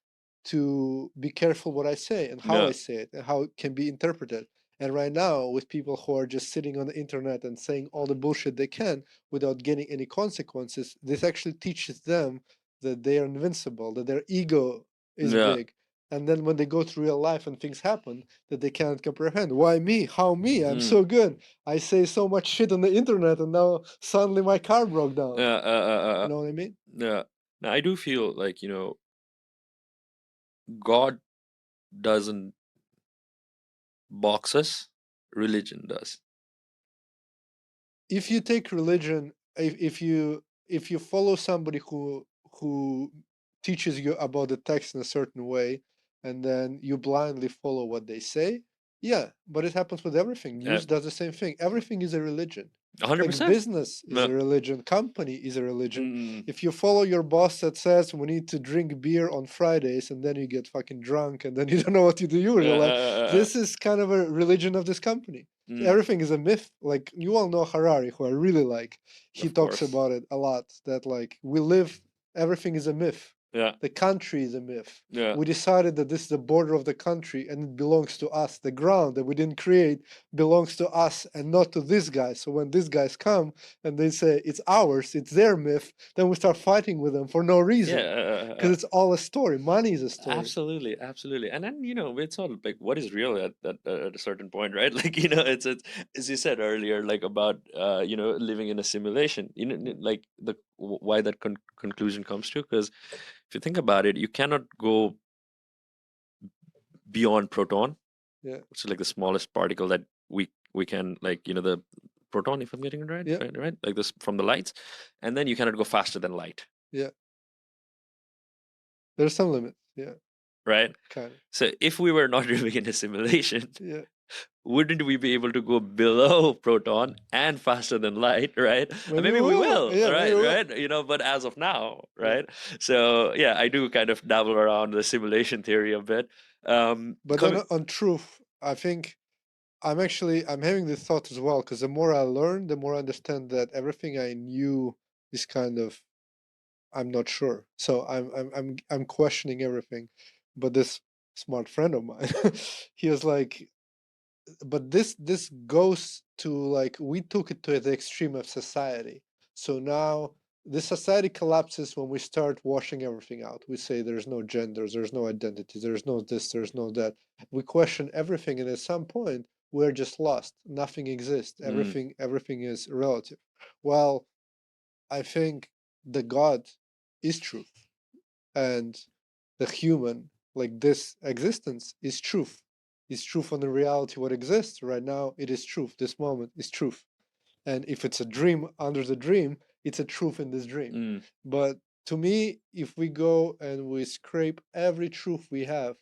to be careful what I say and how I say it and how it can be interpreted. And right now, with people who are just sitting on the internet and saying all the bullshit they can without getting any consequences, this actually teaches them that they are invincible, that their ego is big. And then when they go through real life and things happen that they cannot comprehend. Why me? How me? I'm so good. I say so much shit on the internet and now suddenly my car broke down. You know what I mean? Yeah. Now, I do feel like, you know, God doesn't box us, religion does. If you take religion, if you follow somebody who teaches you about the text in a certain way, and then you blindly follow what they say, yeah, but it happens with everything. News does the same thing. Everything is a religion. 100%. Like business is a religion, company is a religion. If you follow your boss that says we need to drink beer on Fridays, and then you get fucking drunk, and then you don't know what to do, you're like, this is kind of a religion of this company. Everything is a myth. Like, you all know Harari, who I really like. He talks about it a lot, that like we live, everything is a myth. Yeah. The country is a myth. Yeah. We decided that this is the border of the country and it belongs to us. The ground that we didn't create belongs to us and not to these guys. So when these guys come and they say it's ours, it's their myth, then we start fighting with them for no reason. Because it's all a story. Money is a story. Absolutely, absolutely. And then, you know, it's all like what is real at a certain point, right? Like, you know, it's as you said earlier, like about you know, living in a simulation. You know, like why that conclusion comes to, because if you think about it, you cannot go beyond proton. Yeah. Which is like the smallest particle that we can, like, you know, the proton, if I'm getting it right. Yeah. Right? Like this from the lights. And then you cannot go faster than light. Yeah. There's some limits. Yeah. Right? Kind of. So if we were not living in a simulation, yeah, wouldn't we be able to go below proton and faster than light, right? Maybe we will, yeah, right? maybe we will. Right? You know, but as of now, right? So yeah, I do kind of dabble around the simulation theory a bit. But on truth, I think I'm having this thought as well, because the more I learn, the more I understand that everything I knew is kind of, I'm not sure. So I'm questioning everything. But this smart friend of mine, he was like, but this goes to, like, we took it to the extreme of society. So now the society collapses when we start washing everything out. We say there's no genders, there's no identity, there's no this, there's no that. We question everything, and at some point we're just lost. Nothing exists. Everything is relative. Well, I think the God is truth, and the human, like this existence, is truth. Is truth on the reality what exists right now. It is truth. This moment is truth. And if it's a dream under the dream, it's a truth in this dream. But to me, if we go and we scrape every truth we have,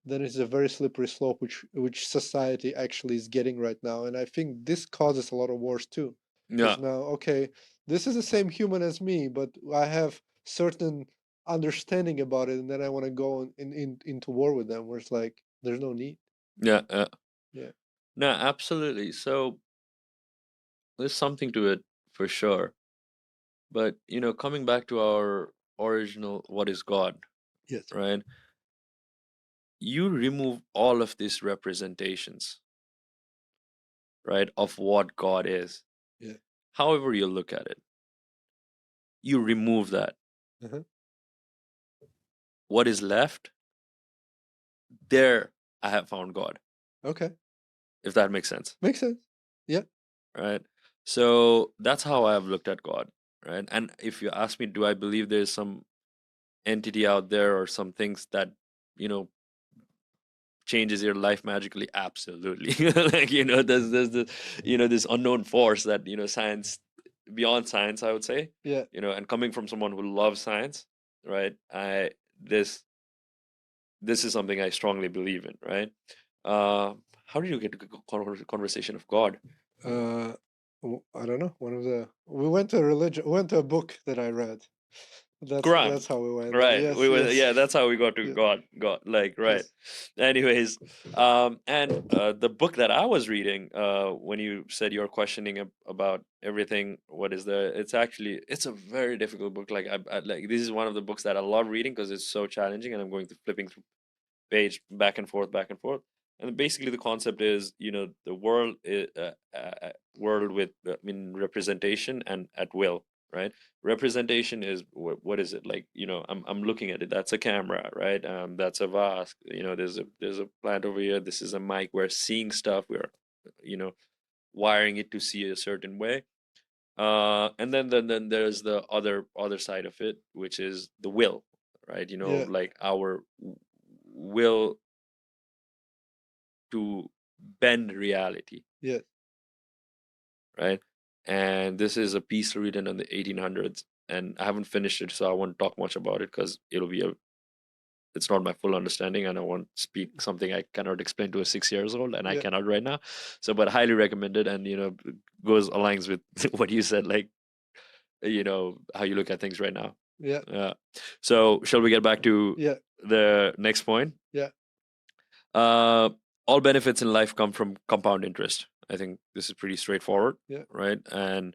then it's a very slippery slope, which society actually is getting right now. And I think this causes a lot of wars too. Yeah, Because now, okay, this is the same human as me, but I have certain understanding about it, and then I want to go into war with them, where it's like there's no need. yeah, Yeah. no, absolutely. So there's something to it for sure. But coming back to our original, what is God, Yes. right? You remove all of these representations, right, of what God is. Yeah. However you look at it, you remove that. Uh-huh. What is left? There, I have found God. Okay. If that makes sense, Makes sense. Yeah. right? So that's how I have looked at God, right? And if you ask me, do I believe there's some entity out there or some things that you know changes your life magically? Absolutely. Like there's the this unknown force that science, beyond science, I would say. Yeah. And coming from someone who loves science, right? I this is something I strongly believe in, right? uh how did you get to conversation of God? Uh, I don't know. One of the we went to a religion. We went to a book that I read. Quran. That's how we went there. Right. Yes. We were, Yes. yeah, that's how we got to Yeah. God, like, right. Yes. Anyways, and the book that I was reading, when you said you're questioning about everything, what is there? It's a very difficult book. Like, like, this is one of the books that I love reading because it's so challenging, and I'm going to flipping through page back and forth, back and forth. And basically, the concept is, the world is world with, I mean, representation and at will, right? Representation is what is it like? I'm looking at it. That's a camera, right? That's a vase. There's a plant over here. This is a mic. We're seeing stuff. We're, you know, wiring it to see a certain way. And then there's the other side of it, which is the will, right? Yeah. Like our will to bend reality, Yeah. right? And this is a piece written in the 1800s, and I haven't finished it, so I won't talk much about it because it's not my full understanding, and I won't speak something I cannot explain to a 6 years old, and I Yeah. cannot right now. So, but highly recommended, and goes aligns with what you said, like how you look at things right now. Yeah. Yeah. So, shall we get back to Yeah. the next point? Yeah. Uh, all benefits in life come from compound interest. I think this is pretty straightforward, Yeah. right? And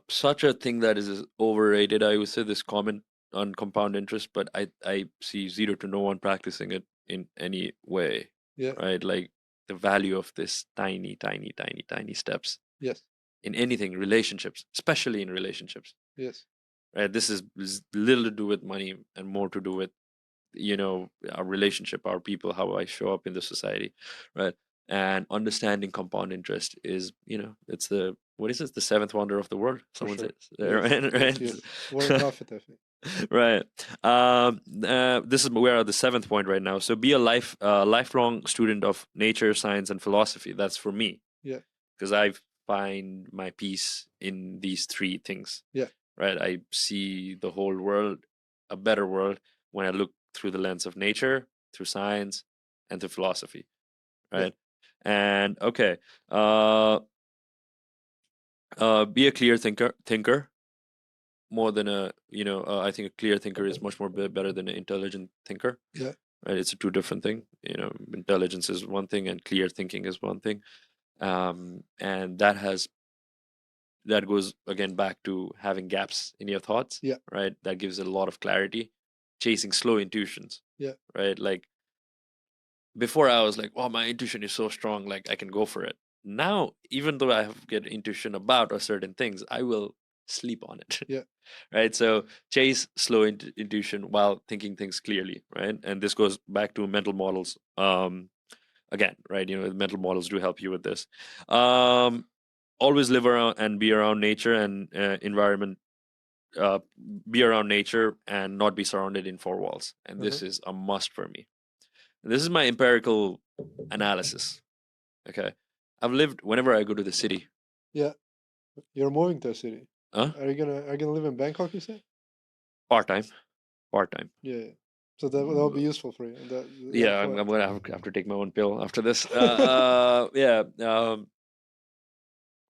such a thing that is overrated, I would say, this comment on compound interest, but I see zero to no one practicing it in any way, Yeah. right? Like the value of this tiny, tiny, tiny, tiny steps Yes. in anything, relationships, especially in relationships, Yes. right? This is little to do with money and more to do with our relationship, our people, how I show up in the society, right? And understanding compound interest is, it's the, what is it, the seventh wonder of the world, For someone sure. says. Yes. Right, Yes. Yes. Warren right. Buffett, I think. Right. This is, we're at the seventh point right now. So be a lifelong student of nature, science, and philosophy. That's for me, Yeah. because I find my peace in these three things. Yeah. Right. I see the whole world, a better world, when I look through the lens of nature, through science, and through philosophy. Yeah. Right. And okay, be a clear thinker more than I think a clear thinker is much more better than an intelligent thinker. Yeah. Right. It's a two different thing. Intelligence is one thing, and clear thinking is one thing. And that goes again back to having gaps in your thoughts. Yeah. Right. That gives it a lot of clarity. Chasing slow intuitions. Yeah. Right. Like, before, I was like, "Oh, my intuition is so strong, like I can go for it." Now, even though I have get intuition about a certain things, I will sleep on it. Yeah. Right. So chase slow intuition while thinking things clearly. Right. And this goes back to mental models. Again, right. Mental models do help you with this. Um, always live around and be around nature and environment. Uh, be around nature and not be surrounded in four walls. And Uh-huh. this is a must for me. This is my empirical analysis. Okay. I've lived, whenever I go to the city. Yeah. You're moving to a city. Huh? Are you gonna live in Bangkok, you said? Part-time. Part-time. Yeah. So that'll be useful for you. Yeah, I'm gonna have to take my own pill after this. Yeah.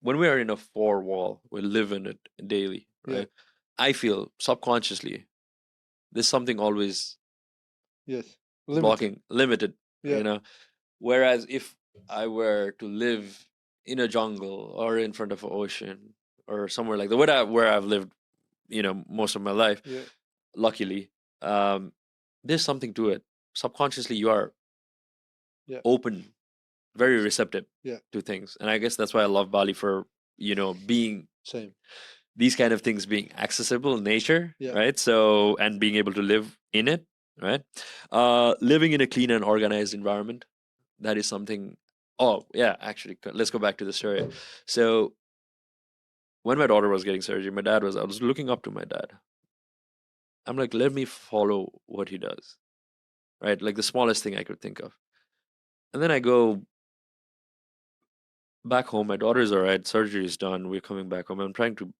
When we are in a four wall, we live in it daily, Yeah. right? I feel subconsciously there's something always Yes. blocking, limited, Yeah. Whereas if I were to live in a jungle or in front of an ocean or somewhere like that, where I've lived, most of my life, Yeah. luckily, um, there's something to it. Subconsciously, you are Yeah. open, very receptive Yeah. to things, and I guess that's why I love Bali for being Same. these kind of things being accessible in nature, Yeah. right? So and being able to live in it, right? Living in a clean and organized environment, that is something. Oh yeah, actually, let's go back to the story. So when my daughter was getting surgery, I was looking up to my dad. I'm like, let me follow what he does, right? Like the smallest thing I could think of. And then I go back home. My daughter's all right. Surgery is done. We're coming back home. I'm trying to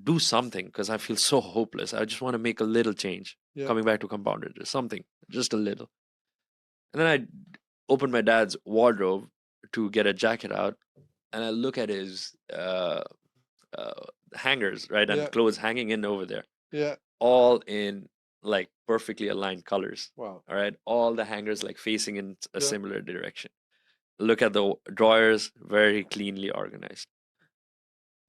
do something because I feel so hopeless. I just want to make a little change. Yeah. Coming back to compounded, something, just a little. And then I open my dad's wardrobe to get a jacket out, and I look at his hangers, right, and Yeah. clothes hanging in over there, Yeah. all in like perfectly aligned colors. Wow. All right, all the hangers like facing in a Yeah. similar direction. Look at the drawers, very cleanly organized.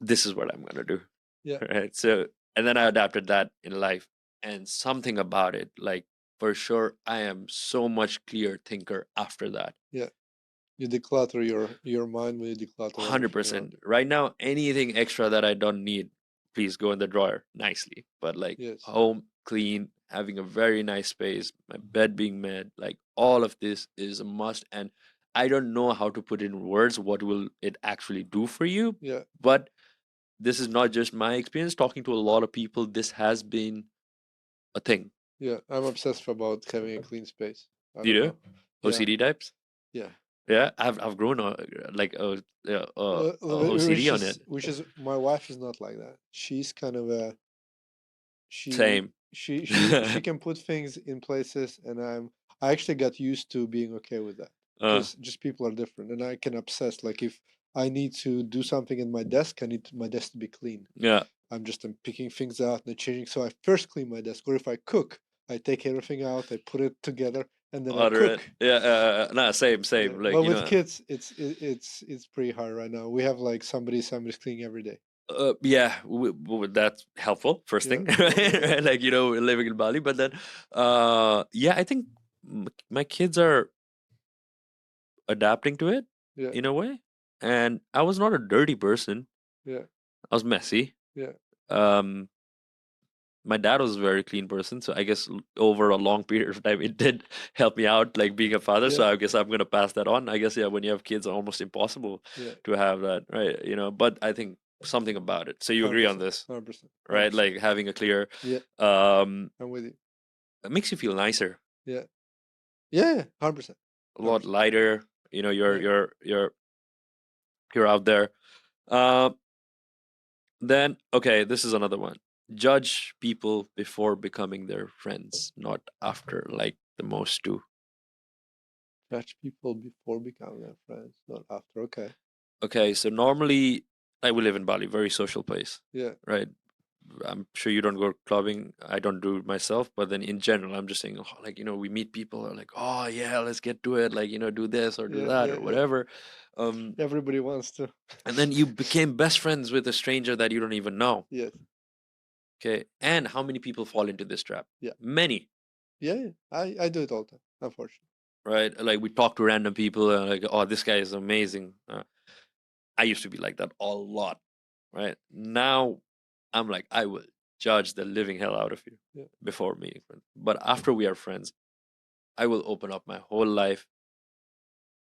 This is what I'm gonna do. Yeah. Right. So, and then I adapted that in life, and something about it, like for sure, I am so much clear thinker after that. Yeah. You declutter your mind when you declutter everything around 100%. you. Right now, anything extra that I don't need, please go in the drawer nicely. But like Yes. home clean, having a very nice space, my bed being made, like all of this is a must. And I don't know how to put in words what will it actually do for you. Yeah. But this is not just my experience. Talking to a lot of people, this has been a thing. Yeah. I'm obsessed about having a clean space. I You don't know, know. Yeah. OCD types. Yeah. Yeah, I've grown like OCD on it. Which is my wife is not like that. She's kind of a she Same. she can put things in places, and I actually got used to being okay with that uh, because just people are different, and I can obsess. Like if I need to do something in my desk, I need my desk to be clean. yeah. I'm picking things out and changing. So I first clean my desk, or if I cook, I take everything out, I put it together, and then I Order it. cook. Yeah. Nah. Same. Yeah, Same. Like but with kids, it's pretty hard right now. We have like somebody's cleaning every day. Yeah, that's helpful. First Yeah, thing, yeah, yeah, yeah. right? Like living in Bali, but then, yeah, I think my kids are adapting to it Yeah, in a way, and I was not a dirty person. yeah, I was messy. yeah, Um, my dad was a very clean person, so I guess over a long period of time, it did help me out, like being a father. So yeah, I guess I'm gonna pass that on. I guess yeah, when you have kids, it's almost impossible yeah. to have that, right? But I think something about it. So you agree on 100%, this? 100%, Right? 100%. Like having a clear, Yeah, um, I'm with you. it makes you feel nicer, Yeah, yeah, 100%, a lot 100%. lighter. You're Yeah, you're out there. Uh, then okay, this is another one. Judge people before becoming their friends, not after, like the most do. judge people before becoming their friends, not after. Okay. Okay, so normally I will live in Bali, very social place, Yeah, right? I'm sure you don't go clubbing. I don't do it myself, but then in general, I'm just saying, oh, like, we meet people are like, oh yeah, let's get to it, like, do this or do yeah, that yeah, or yeah. whatever. Um, Everybody wants to. and then you became best friends with a stranger that you don't even know. Yes. Okay, and how many people fall into this trap? Yeah. Many, Yeah, yeah. I do it all the time, unfortunately. right? Like we talk to random people, like, oh, this guy is amazing. I used to be like that a lot, right? Now I'm like, I will judge the living hell out of you Yeah. before meeting friends. But after we are friends, I will open up my whole life,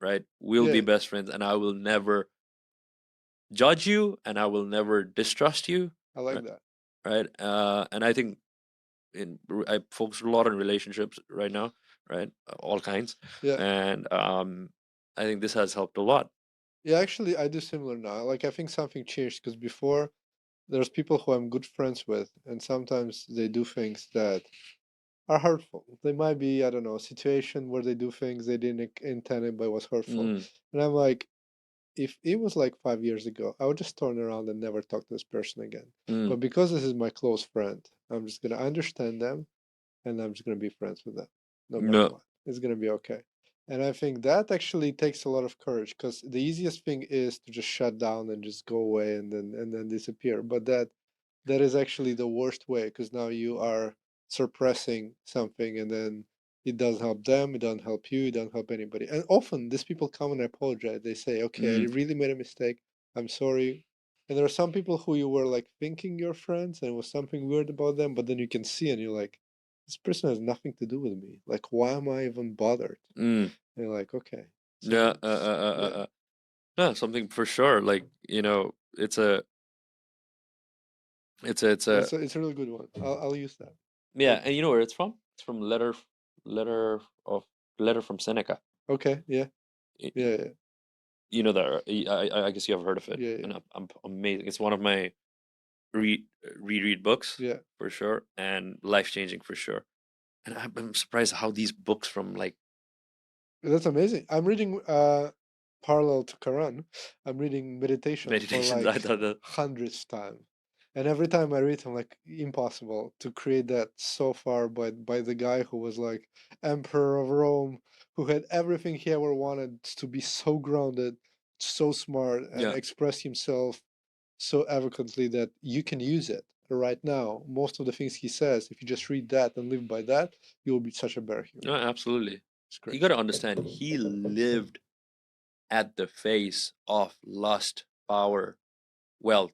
right? We'll be Yeah, best friends, and I will never judge you, and I will never distrust you, I like right? that. Right? And I think I focus a lot on relationships right now, right? All kinds, Yeah. and I think this has helped a lot. Yeah, actually, I do similar now. Like, I think something changed because before there's people who I'm good friends with, and sometimes they do things that are hurtful. They might be, I don't know, a situation where they do things they didn't intend it, but it was hurtful. Mm, And I'm like, if it was like 5 years ago, I would just turn around and never talk to this person again. mm, But because this is my close friend, I'm just gonna understand them and I'm just gonna be friends with them, no matter no. what. It's gonna be okay. And I think that actually takes a lot of courage because the easiest thing is to just shut down and just go away and then disappear. But that is actually the worst way because now you are suppressing something and then it doesn't help them, it doesn't help you, it doesn't help anybody. And often these people come and apologize. They say, okay, I Mm, really made a mistake. I'm sorry. And there are some people who you were like thinking you're friends and it was something weird about them, but then you can see and you're like, this person has nothing to do with me. Like, why am I even bothered? mm. And you're like, okay. Yeah, So, yeah. no, something for sure. Like, it's a It's a really good one. I'll use that. yeah, Like, and you know where it's from? It's from letter of letter from Seneca. okay, yeah, Y- y- yeah, yeah, You know that, I guess you have heard of it, yeah, yeah, and I'm amazing. It's one of my reread books yeah. for sure, and life changing for sure. And I'm surprised how these books from like That's amazing. I'm reading parallel to Quran. I'm reading meditations for meditations. I like thought that hundredth time. And every time I read, I'm like, impossible to create that so far by the guy who was like Emperor of Rome, who had everything he ever wanted to be so grounded, so smart, and yeah, express himself so eloquently that you can use it right now. Most of the things he says, if you just read that and live by that, you'll be such a better human. no, absolutely. It's You crazy. got to understand, he lived at the face of lust, power, wealth,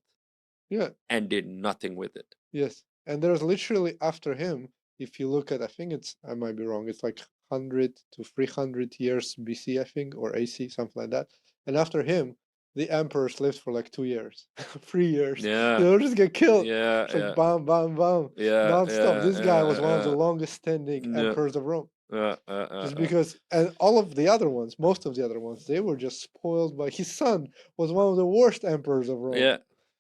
Yeah. and did nothing with it. Yes, and there's literally after him, if you look at, I think it's, I might be wrong, it's like 100 to 300 years BC, I think, or AC, something like that. And after him, the emperors lived for like 2 years, 3 years. Yeah, They'll just get killed. yeah, It's like yeah, bam, bam, bam, yeah, non-stop. yeah, This guy was one of the yeah, longest standing yeah, emperors of Rome. yeah, Just because, and all of the other ones, most of the other ones, they were just spoiled by his son was one of the worst emperors of Rome. yeah.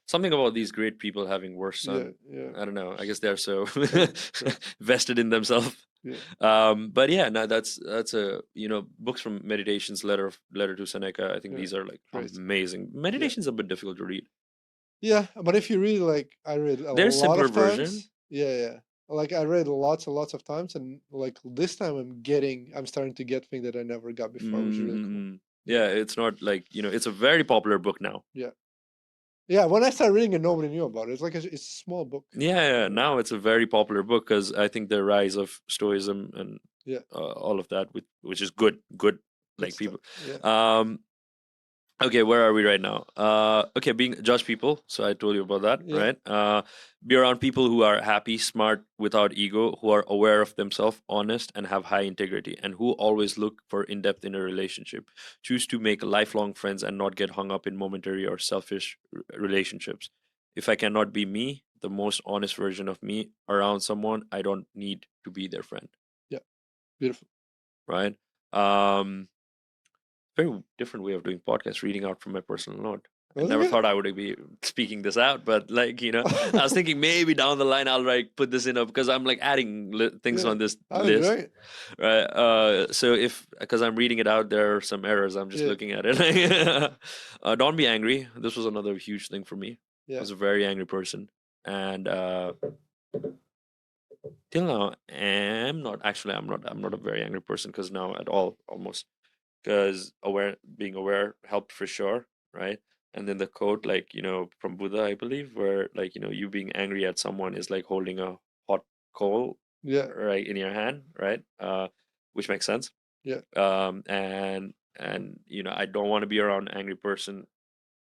Something about these great people having worse Yeah, son. yeah, I don't know. I guess they're so crazy. vested in themselves. Yeah, But yeah, no, that's a books from meditations, letter to Seneca. I think yeah, these are like crazy. amazing. Yeah. Meditation's a bit difficult to read. Yeah, but if you read like I read a There's lot simpler of version. times, yeah, yeah. Like I read lots and lots of times, and like this time I'm starting to get things that I never got before, which is really cool. Mm-mm. Yeah, Yeah, it's not like it's a very popular book now. yeah, yeah. When I started reading it, nobody knew about it. It's like it's a small book. Yeah, yeah, Yeah, now it's a very popular book because I think the rise of Stoicism and yeah, all of that, which is good, good like stuff. people. Yeah, Um, Okay, where are we right now? Okay, being judge people. So I told you about that, yeah, right? Be around people who are happy, smart, without ego, who are aware of themselves, honest, and have high integrity, and who always look for in depth in a relationship. Choose to make lifelong friends and not get hung up in momentary or selfish relationships. If I cannot be me, the most honest version of me, around someone, I don't need to be their friend, yeah. Beautiful. right? Very different way of doing podcast, reading out from my personal note. I Was it never good? thought I would be speaking this out, but I was thinking maybe down the line I'll like put this in up because I'm like adding things Yeah, on this I'm enjoying list, it. right? So if because I'm reading it out, there are some errors. I'm just Yeah, looking at it. Don't be angry. This was another huge thing for me. I yeah, was a very angry person, and till now, I'm not a very angry person because now at all almost because being aware helped for sure, right? And then the quote, like from Buddha, I believe, where like you being angry at someone is like holding a hot coal yeah, right in your hand, right? Which makes sense. yeah. And I don't want to be around an angry person,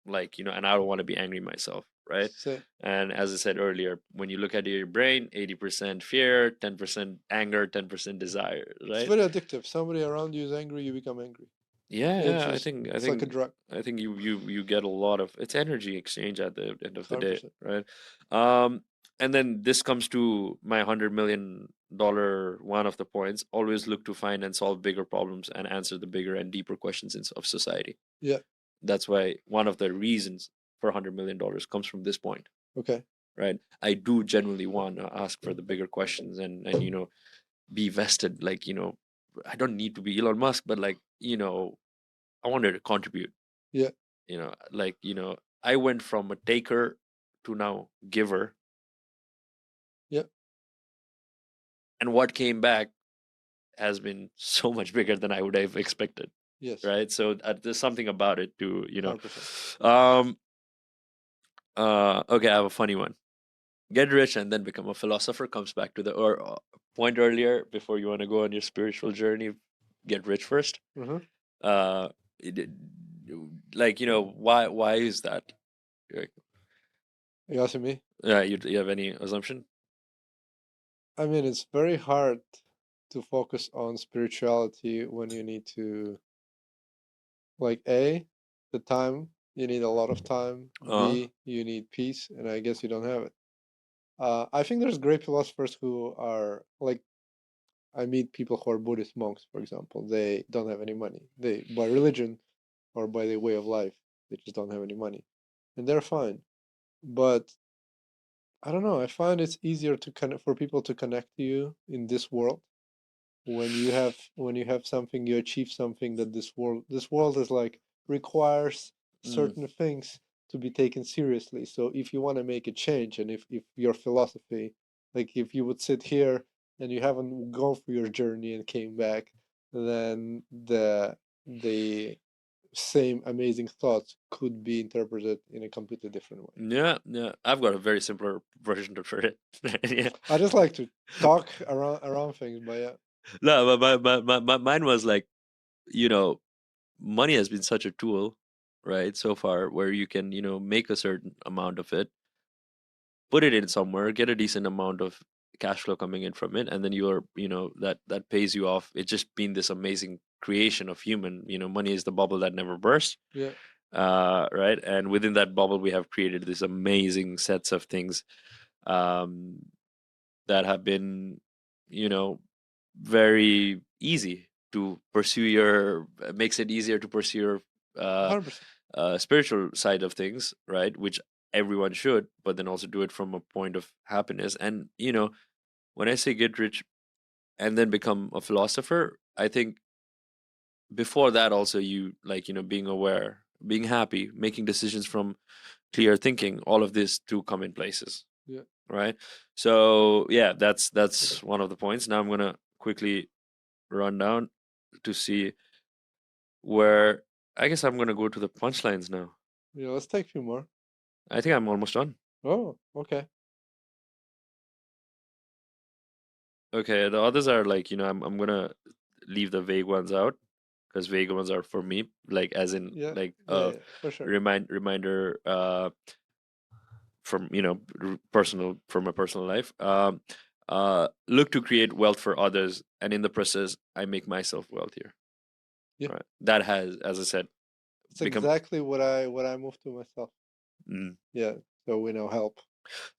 like and I don't want to be angry myself, right? Same. And as I said earlier, when you look at your brain, 80% fear, 10% anger, 10% desire, It's right? very addictive. Somebody around you is angry, you become angry. Yeah, It's yeah. I just think I it's like a think drug. I think you get a lot of it's energy exchange at the end of the day, 100%. right? Um, and then this comes to my $100 million one of the points. Always look to find and solve bigger problems and answer the bigger and deeper questions of society. Yeah, That's why one of the reasons for $100 million comes from this point. Okay. right? I do genuinely want to ask for the bigger questions and be vested. Like, I don't need to be Elon Musk, but like, I wanted to contribute. Yeah. Like, I went from a taker to now giver, Yeah. and what came back has been so much bigger than I would have expected. Yes. Right. So there's something about it too, 100%. Okay, I have a funny one. Get rich and then become a philosopher comes back to the point earlier before you want to go on your spiritual journey. Get rich first. Mm-hmm. Uh, it- like, why is that? Like, You asking me? you have any assumption? I mean, it's very hard to focus on spirituality when you need to, like, A, the time, you need a lot of time. Uh, B, you need peace, and I guess you don't have it. I think there's great philosophers who are like, I meet people who are Buddhist monks, for example. They don't have any money. They, by religion or by their way of life, they just don't have any money, and they're fine. But I don't know. I find it's easier to connect for people to connect to you in this world when you have something, you achieve something that this world is like requires mm, certain things to be taken seriously. So if you want to make a change, and if your philosophy, like if you would sit here and you haven't gone through your journey and came back, then the same amazing thoughts could be interpreted in a completely different way. yeah. I've got a very simpler version for it. Yeah. I just like to talk around things, but yeah. No, but mine was like, you know, money has been such a tool, right, so far, where you can, make a certain amount of it, put it in somewhere, get a decent amount of cash flow coming in from it, and then you're, that pays you off. It's just been this amazing creation of human. Money is the bubble that never bursts. Yeah. Right, and within that bubble, we have created this amazing sets of things, um, that have been, you know, very easy to pursue your makes it easier to pursue your uh, 100%. spiritual side of things, right? Which everyone should, but then also do it from a point of happiness. And when I say get rich and then become a philosopher, I think before that also you like being aware, being happy, making decisions from clear thinking. All of this to come in places, Yeah. right? So yeah, that's one of the points. Now I'm gonna quickly run down to see where I guess I'm gonna go to the punchlines now. Yeah, let's take a few more. I think I'm almost done. Oh, okay. Okay, the others are like, I'm gonna leave the vague ones out because vague ones are for me, like as in Yeah, like yeah, a yeah, for sure. reminder from personal from my personal life. Look to create wealth for others, and in the process, I make myself wealthier. Yeah, Right. That has, as I said, it's become. exactly what I moved to myself. Mm, Yeah, so we now help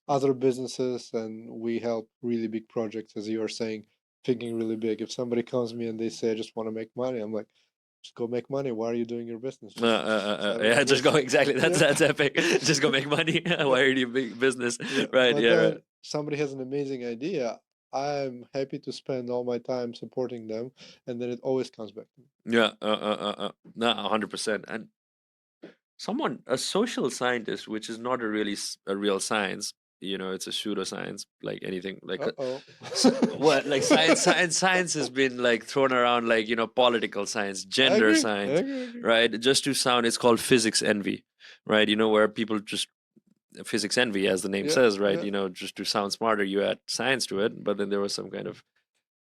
other businesses, and we help really big projects, as you are saying, thinking really big. If somebody comes to me and they say, "I just want to make money," I'm like, "Just go make money. Why are you doing your business? Just I don't know, yeah, just go." go exactly. That's Yeah, that's epic. Just go make money. yeah, Why are you big business? yeah. Right. But Yeah. Right. then somebody has an amazing idea. I'm happy to spend all my time supporting them, and then it always comes back to me. Yeah. No, 100%. And a social scientist, which is not a real science. It's a pseudoscience, like anything. Like Uh-oh. what? Like science has been like thrown around, like political science, I gender agree. I science, agree. I agree. right? Just to sound, it's called physics envy, right? Where people just physics envy, as the name Yeah, says, right? yeah, Just to sound smarter, you add science to it, but then there was some kind of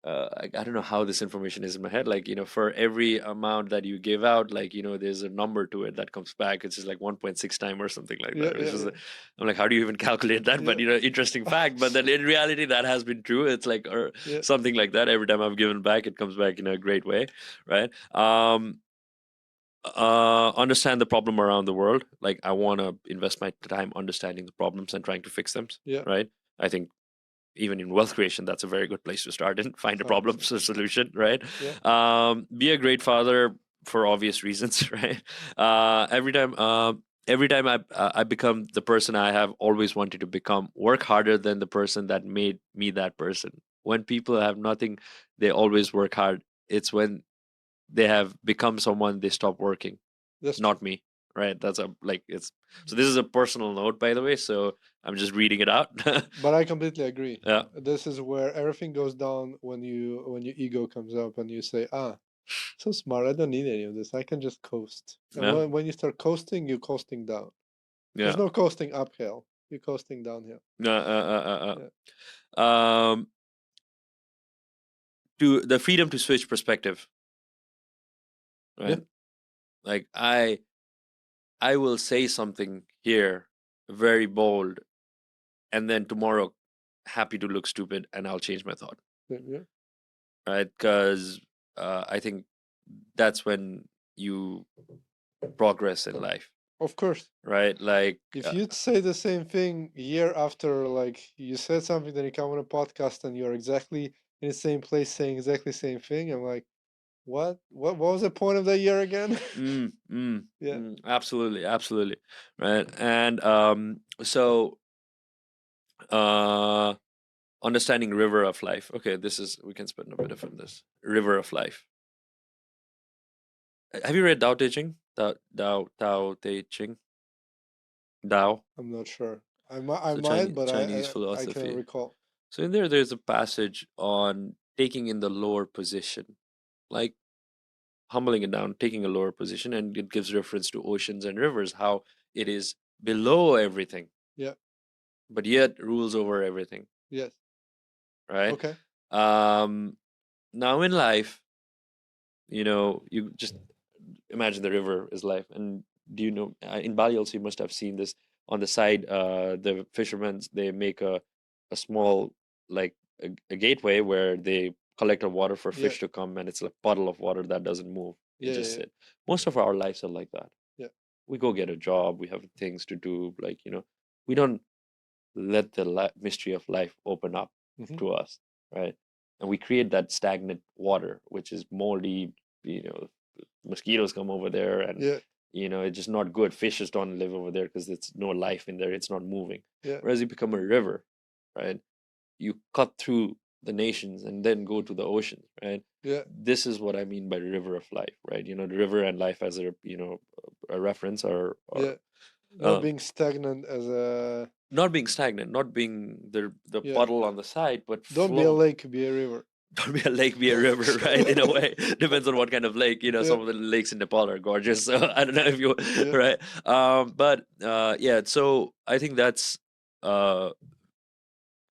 I don't know how this information is in my head. Like, for every amount that you give out, like, there's a number to it that comes back. It's just like 1.6 time or something like yeah, that. Which yeah, is, yeah, I'm like, how do you even calculate that? yeah, But, interesting fact. But then in reality, that has been true. It's like, or yeah, something like that. Every time I've given back, it comes back in a great way. Right. Understand the problem around the world. Like, I want to invest my time understanding the problems and trying to fix them. yeah. Right. I think even in wealth creation, that's a very good place to start and find a problem 100%. solution, right? Yeah, Be a great father for obvious reasons, right? Every time, every time I become the person I have always wanted to become, work harder than the person that made me that person. When people have nothing, they always work hard. It's when they have become someone, they stop working. That's true. Not me, right? That's a like it's so. This is a personal note, by the way. So I'm just reading it out. But I completely agree. Yeah, This is where everything goes down when your ego comes up and you say, so smart, I don't need any of this. I can just coast. And yeah, when you start coasting, you're coasting down. There's yeah. no coasting uphill. You're coasting downhill. Yeah. Um, to the freedom to switch perspective, Yeah. right? Like I will say something here very bold, and then tomorrow happy to look stupid, and I'll change my thought, Yeah. right? Because I think that's when you progress in life, Of course. right? Like If you'd say the same thing year after, like you said something, then you come on a podcast and you're exactly in the same place saying exactly the same thing, I'm like, what? What was the point of that year again? Yeah. absolutely, absolutely, right? And so uh, understanding river of life. Okay, this is we can spend a bit from this river of life. Have you read Tao Te Ching? Tao Te Ching? Tao. I'm not sure. I So might, but Chinese I can't philosophy. recall. So in there's a passage on taking in the lower position, like humbling it down, taking a lower position, and it gives reference to oceans and rivers, how it is below everything, Yeah. but yet rules over everything, Yes. right? Okay. Um, Now in life, you just imagine the river is life, and do you know in Bali also you must have seen this on the side. The fishermen they make a small like a gateway where they collect the water for Yeah. fish to come, and it's a puddle of water that doesn't move. It Yeah. just Yeah. sit. Most of our lives are like that. Yeah. We go get a job, we have things to do, like we don't let the mystery of life open up Hmm. to us, right? And we create that stagnant water, which is moldy. Mosquitoes come over there, and Yeah. it's just not good. Fishes don't live over there because it's no life in there. It's not moving. Yeah. Whereas you become a river, right? You cut through the nations and then go to the ocean, right? Yeah. This is what I mean by river of life, right? The river and life as a reference, or Yeah. Not um, being stagnant as a. not being stagnant, not being the Yeah. puddle on the side, but Don't be a flow. lake, be a river. Don't be a lake, be a river, right? In a way, depends on what kind of lake. Yeah. Some of the lakes in Nepal are gorgeous, so I don't know if you, Yeah. right? But yeah. So I think that's uh,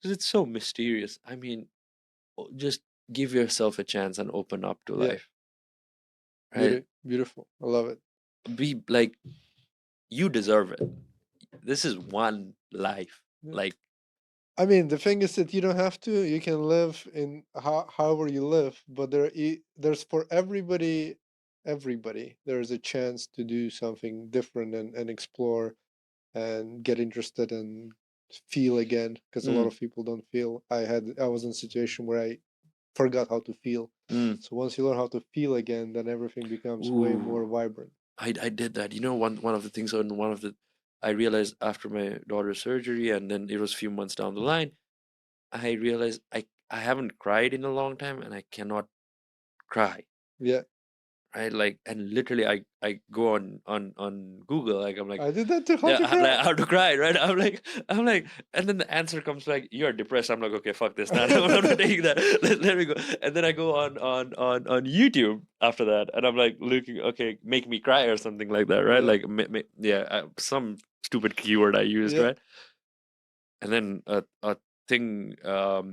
'cause it's so mysterious. I mean, just give yourself a chance and open up to Yeah. life, right? Beautiful. I love it. Be like, you deserve it. This is one life. Yeah. Like, I mean, the thing is that you don't have to. You can live in however you live, but there's for everybody, there is a chance to do something different and explore and get interested and feel again. Because a lot mm, of people don't feel. I was in a situation where I forgot how to feel. mm, So once you learn how to feel again, then everything becomes way more ooh. vibrant. I did that. One of the things on one of the I realized after my daughter's surgery, and then it was a few months down the line, I realized I haven't cried in a long time, and I cannot cry. Yeah, Right, like, and literally, I go on Google, like I'm like, I did that too. How yeah, to cry? like how to cry, right? I'm like, and then the answer comes like, you're depressed. I'm like, okay, fuck this, now I'm not taking that. Let me go, and then I go on YouTube after that, and I'm like looking, okay, make me cry or something like that, right? Yeah, Like, yeah, some stupid keyword I used, yeah, right? And then a thing, a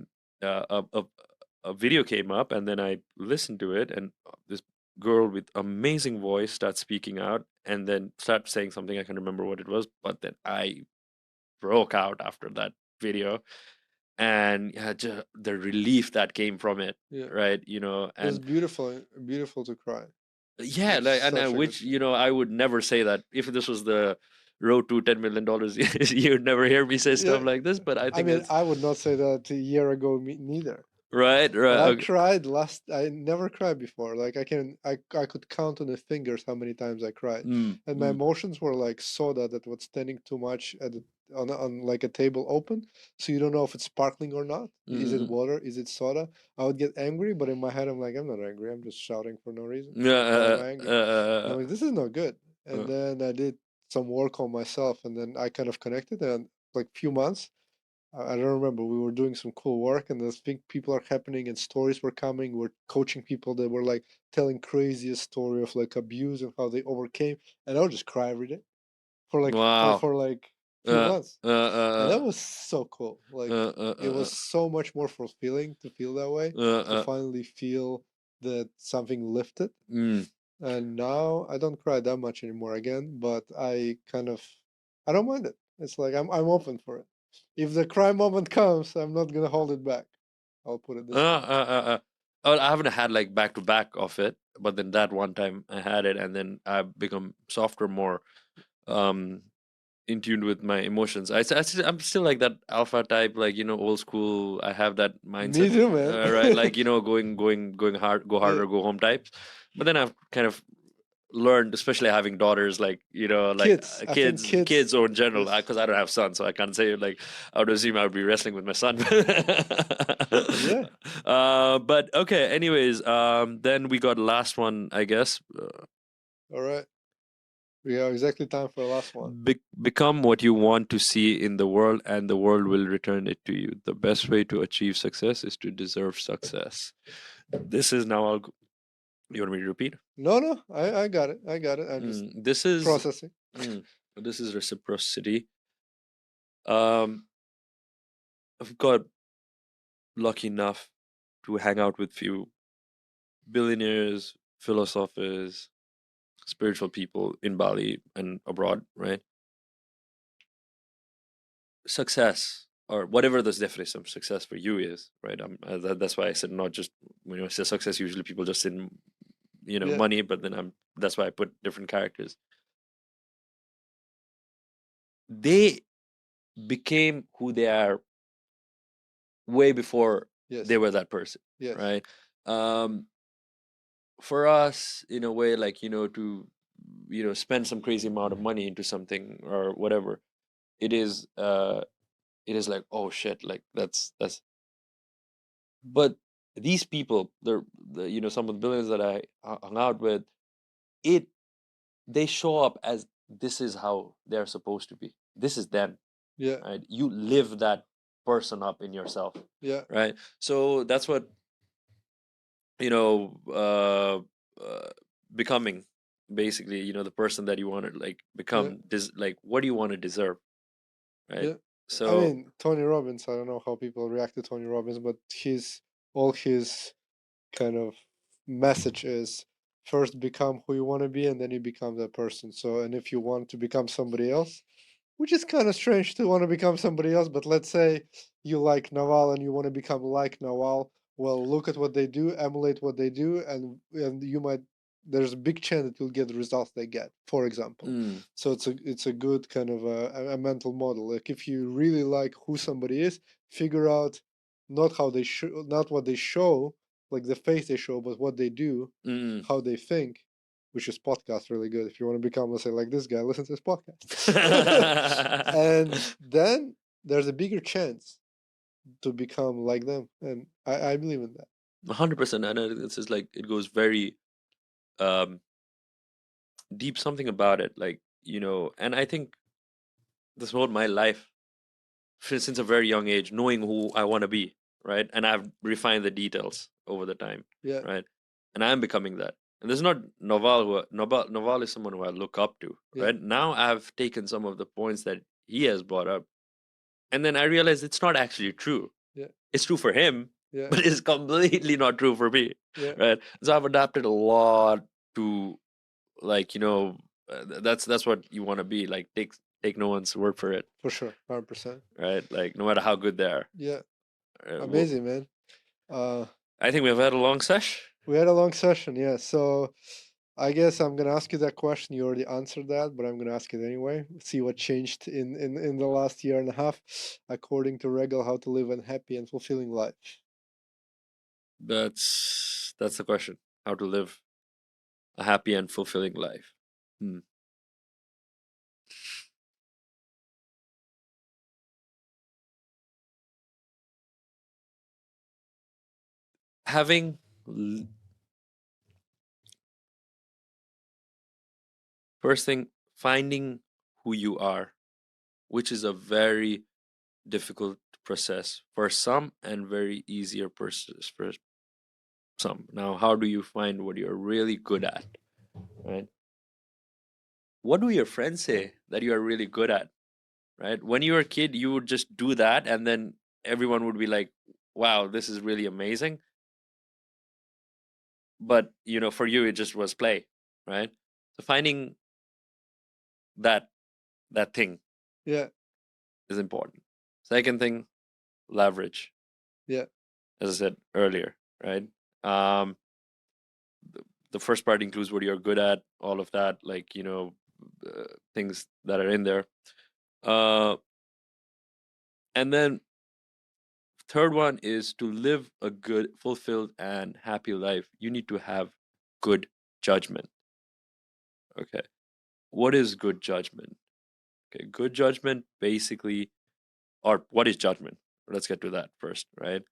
video came up, and then I listened to it, and this girl with amazing voice starts speaking out, and then start saying something. I can't remember what it was, but then I broke out after that video, and yeah, the relief that came from it, yeah. right? It's And beautiful, beautiful to cry. yeah, It's like, and such a good which feeling. I would never say that if this was the road to $10 million, you'd never hear me say Yeah, stuff like this. But I I think mean, it's I would not say that a year ago neither. Right, And right. I Okay. cried last. I never cried before. Like I could count on the fingers how many times I cried, Mm, and my mm, emotions were like soda that was standing too much on like a table open, so you don't know if it's sparkling or not. Is it mm, water? Is it soda? I would get angry, but in my head I'm like, I'm not angry. I'm just shouting for no reason. yeah, Why am I angry? And uh, I'm like, this is not good. uh, And then I did some work on myself, and then I kind of connected, and like few months. I don't remember. We were doing some cool work, and I think people are happening, and stories were coming. We're coaching people that were like telling craziest story of like abuse and how they overcame, and I would just cry every day for like wow. for like few Uh, months, uh, and that uh, was so cool. uh, Like uh, it was uh, so much more fulfilling to feel that way, uh, to uh, finally feel that something lifted. mm. And now I don't cry that much anymore again, but I don't mind it. It's like I'm open for it. If the cry moment comes, I'm not gonna hold it back. I'll put it Uh, this way. uh, uh, uh. Well, I haven't had like back to back of it, but then that one time I had it, and then I've become softer, more um in tune with my emotions. I'm still like that alpha type, like old school. I have that Me mindset, too, man. right? Like going hard, go Yeah. harder, go home types. But then I've kind of learned, especially having daughters, like Kids. I think kids. kids or in general, Yes. because I don't have sons, so I can't say like I would assume I would be wrestling with my son. Yeah. But okay. Anyways, then we got last one, I guess. All right. We have exactly time for the last one. Become what you want to see in the world, and the world will return it to you. The best way to achieve success is to deserve success. This is now. You want me to repeat? No, no, I got it. I got it. I'm just This is processing. mm, this is reciprocity. Um, I've got lucky enough to hang out with few billionaires, philosophers, spiritual people in Bali and abroad. Right? Success, or whatever this definition of success for you is, right? That's why I said not just when I say success. Usually people just in Yeah. money, but then that's why I put different characters. They became who they are way before Yes. they were that person, Yes. right? Um, for us, in a way, like to spend some crazy amount of money into something or whatever, it is it is like, oh shit, like that's. But these people, some of the billionaires that I hung out with, it they show up as this is how they're supposed to be. This is them, Yeah. right? You live that person up in yourself, Yeah. right? So that's what you know, uh, uh becoming, basically, the person that you want to like Yeah. become. Like, what do you want to deserve, right? Yeah. I So mean, Tony Robbins, I don't know how people react to Tony Robbins, but all his kind of message is first become who you want to be and then you become that person. So, and if you want to become somebody else, which is kind of strange to want to become somebody else, but let's say you like Naval and you want to become like Naval. Well, look at what they do, emulate what they do, and you might. There's a big chance that you'll get the results they get. For example, mm, so it's a good kind of a mental model. Like if you really like who somebody is, figure out not how they show, not what they show, like the face they show, but what they do, mm. how they think, which is podcast really good. If you want to become, let's say, like this guy, listen to this podcast. And then there's a bigger chance to become like them. And I believe in that. 100%. And it's just like it goes very um deep, something about it, like and I think this whole my life, since a very young age, knowing who I want to be, right? And I've refined the details over the time, Yeah, right? And I'm becoming that. And there's not Naval Naval is someone who I look up to, yeah, right? Now I've taken some of the points that he has brought up, and then I realize it's not actually true. yeah, It's true for him, yeah, but it's completely not true for me, yeah, right? So I've adapted a lot to, like, that's what you want to be. Like, take no one's word for it, for sure, 100%. right? Like, no matter how good they are. Yeah, Uh, w- amazing, man. Uh, I think we've had a long sesh. we had a long session, yeah. So I guess I'm gonna ask you that question. You already answered that, but I'm gonna ask it anyway. See what changed in the last year and a half, according to Regal, how to live a happy and fulfilling life. That's the question. How to live a happy and fulfilling life. Hmm. Having first thing, finding who you are, which is a very difficult process for some and very easier process for some. Now, how do you find what you're really good at, right? What do your friends say that you are really good at, right? When you were a kid, you would just do that, and then everyone would be like, "Wow, this is really amazing." But for you, it just was play, right? So finding that that thing Yeah. is important. Second thing, leverage, Yeah. as I said earlier, right? Um, the first part includes what you're good at, all of that, like things that are in there. Uh, and then third one is to live a good, fulfilled, and happy life. You need to have good judgment. Okay, what is good judgment? Okay, good judgment basically, or what is judgment? Let's get to that first, right?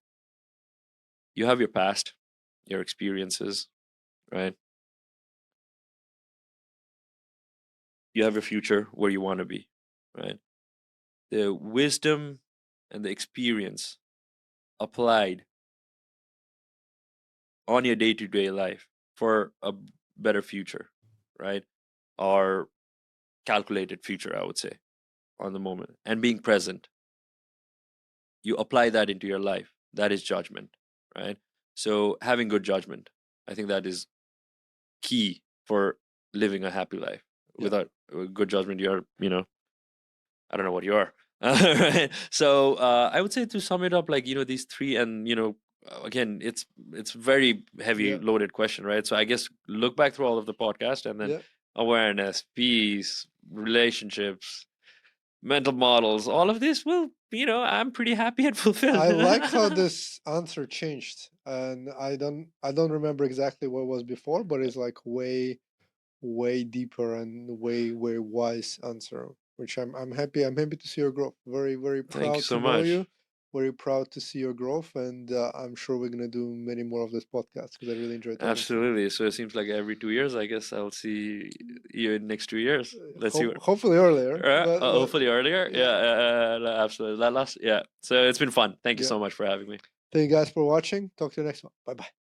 You have your past, your experiences, right? You have your future, where you want to be, right? The wisdom and the experience applied on your day-to-day life for a better future, right? Or calculated future, I would say, on the moment. And being present, you apply that into your life. That is judgment, right? So having good judgment, I think that is key for living a happy life. Yeah. Without good judgment, you're, I don't know what you are. Right? So I would say, to sum it up, like these three, and again, it's very heavy Yeah. loaded question, right? So I guess look back through all of the podcast, and then Yeah. awareness, peace, relationships, mental models, all of this will, I'm pretty happy and fulfilled. I like how this answer changed, and I don't remember exactly what was before, but it's like way deeper and way wise answer, which I'm happy to see your growth. Very Thank you proud to so know much. you. Very proud to see your growth, and I'm sure we're gonna do many more of this podcast because I really enjoy talking to you. Absolutely. So it seems like every 2 years, I guess I'll see you in next 2 years. Let's see what. Hopefully earlier, but Hopefully earlier. yeah, Yeah, absolutely. That last. Yeah. So it's been fun. Thank you yeah. so much for having me. Thank you guys for watching. Talk to you next one. Bye bye.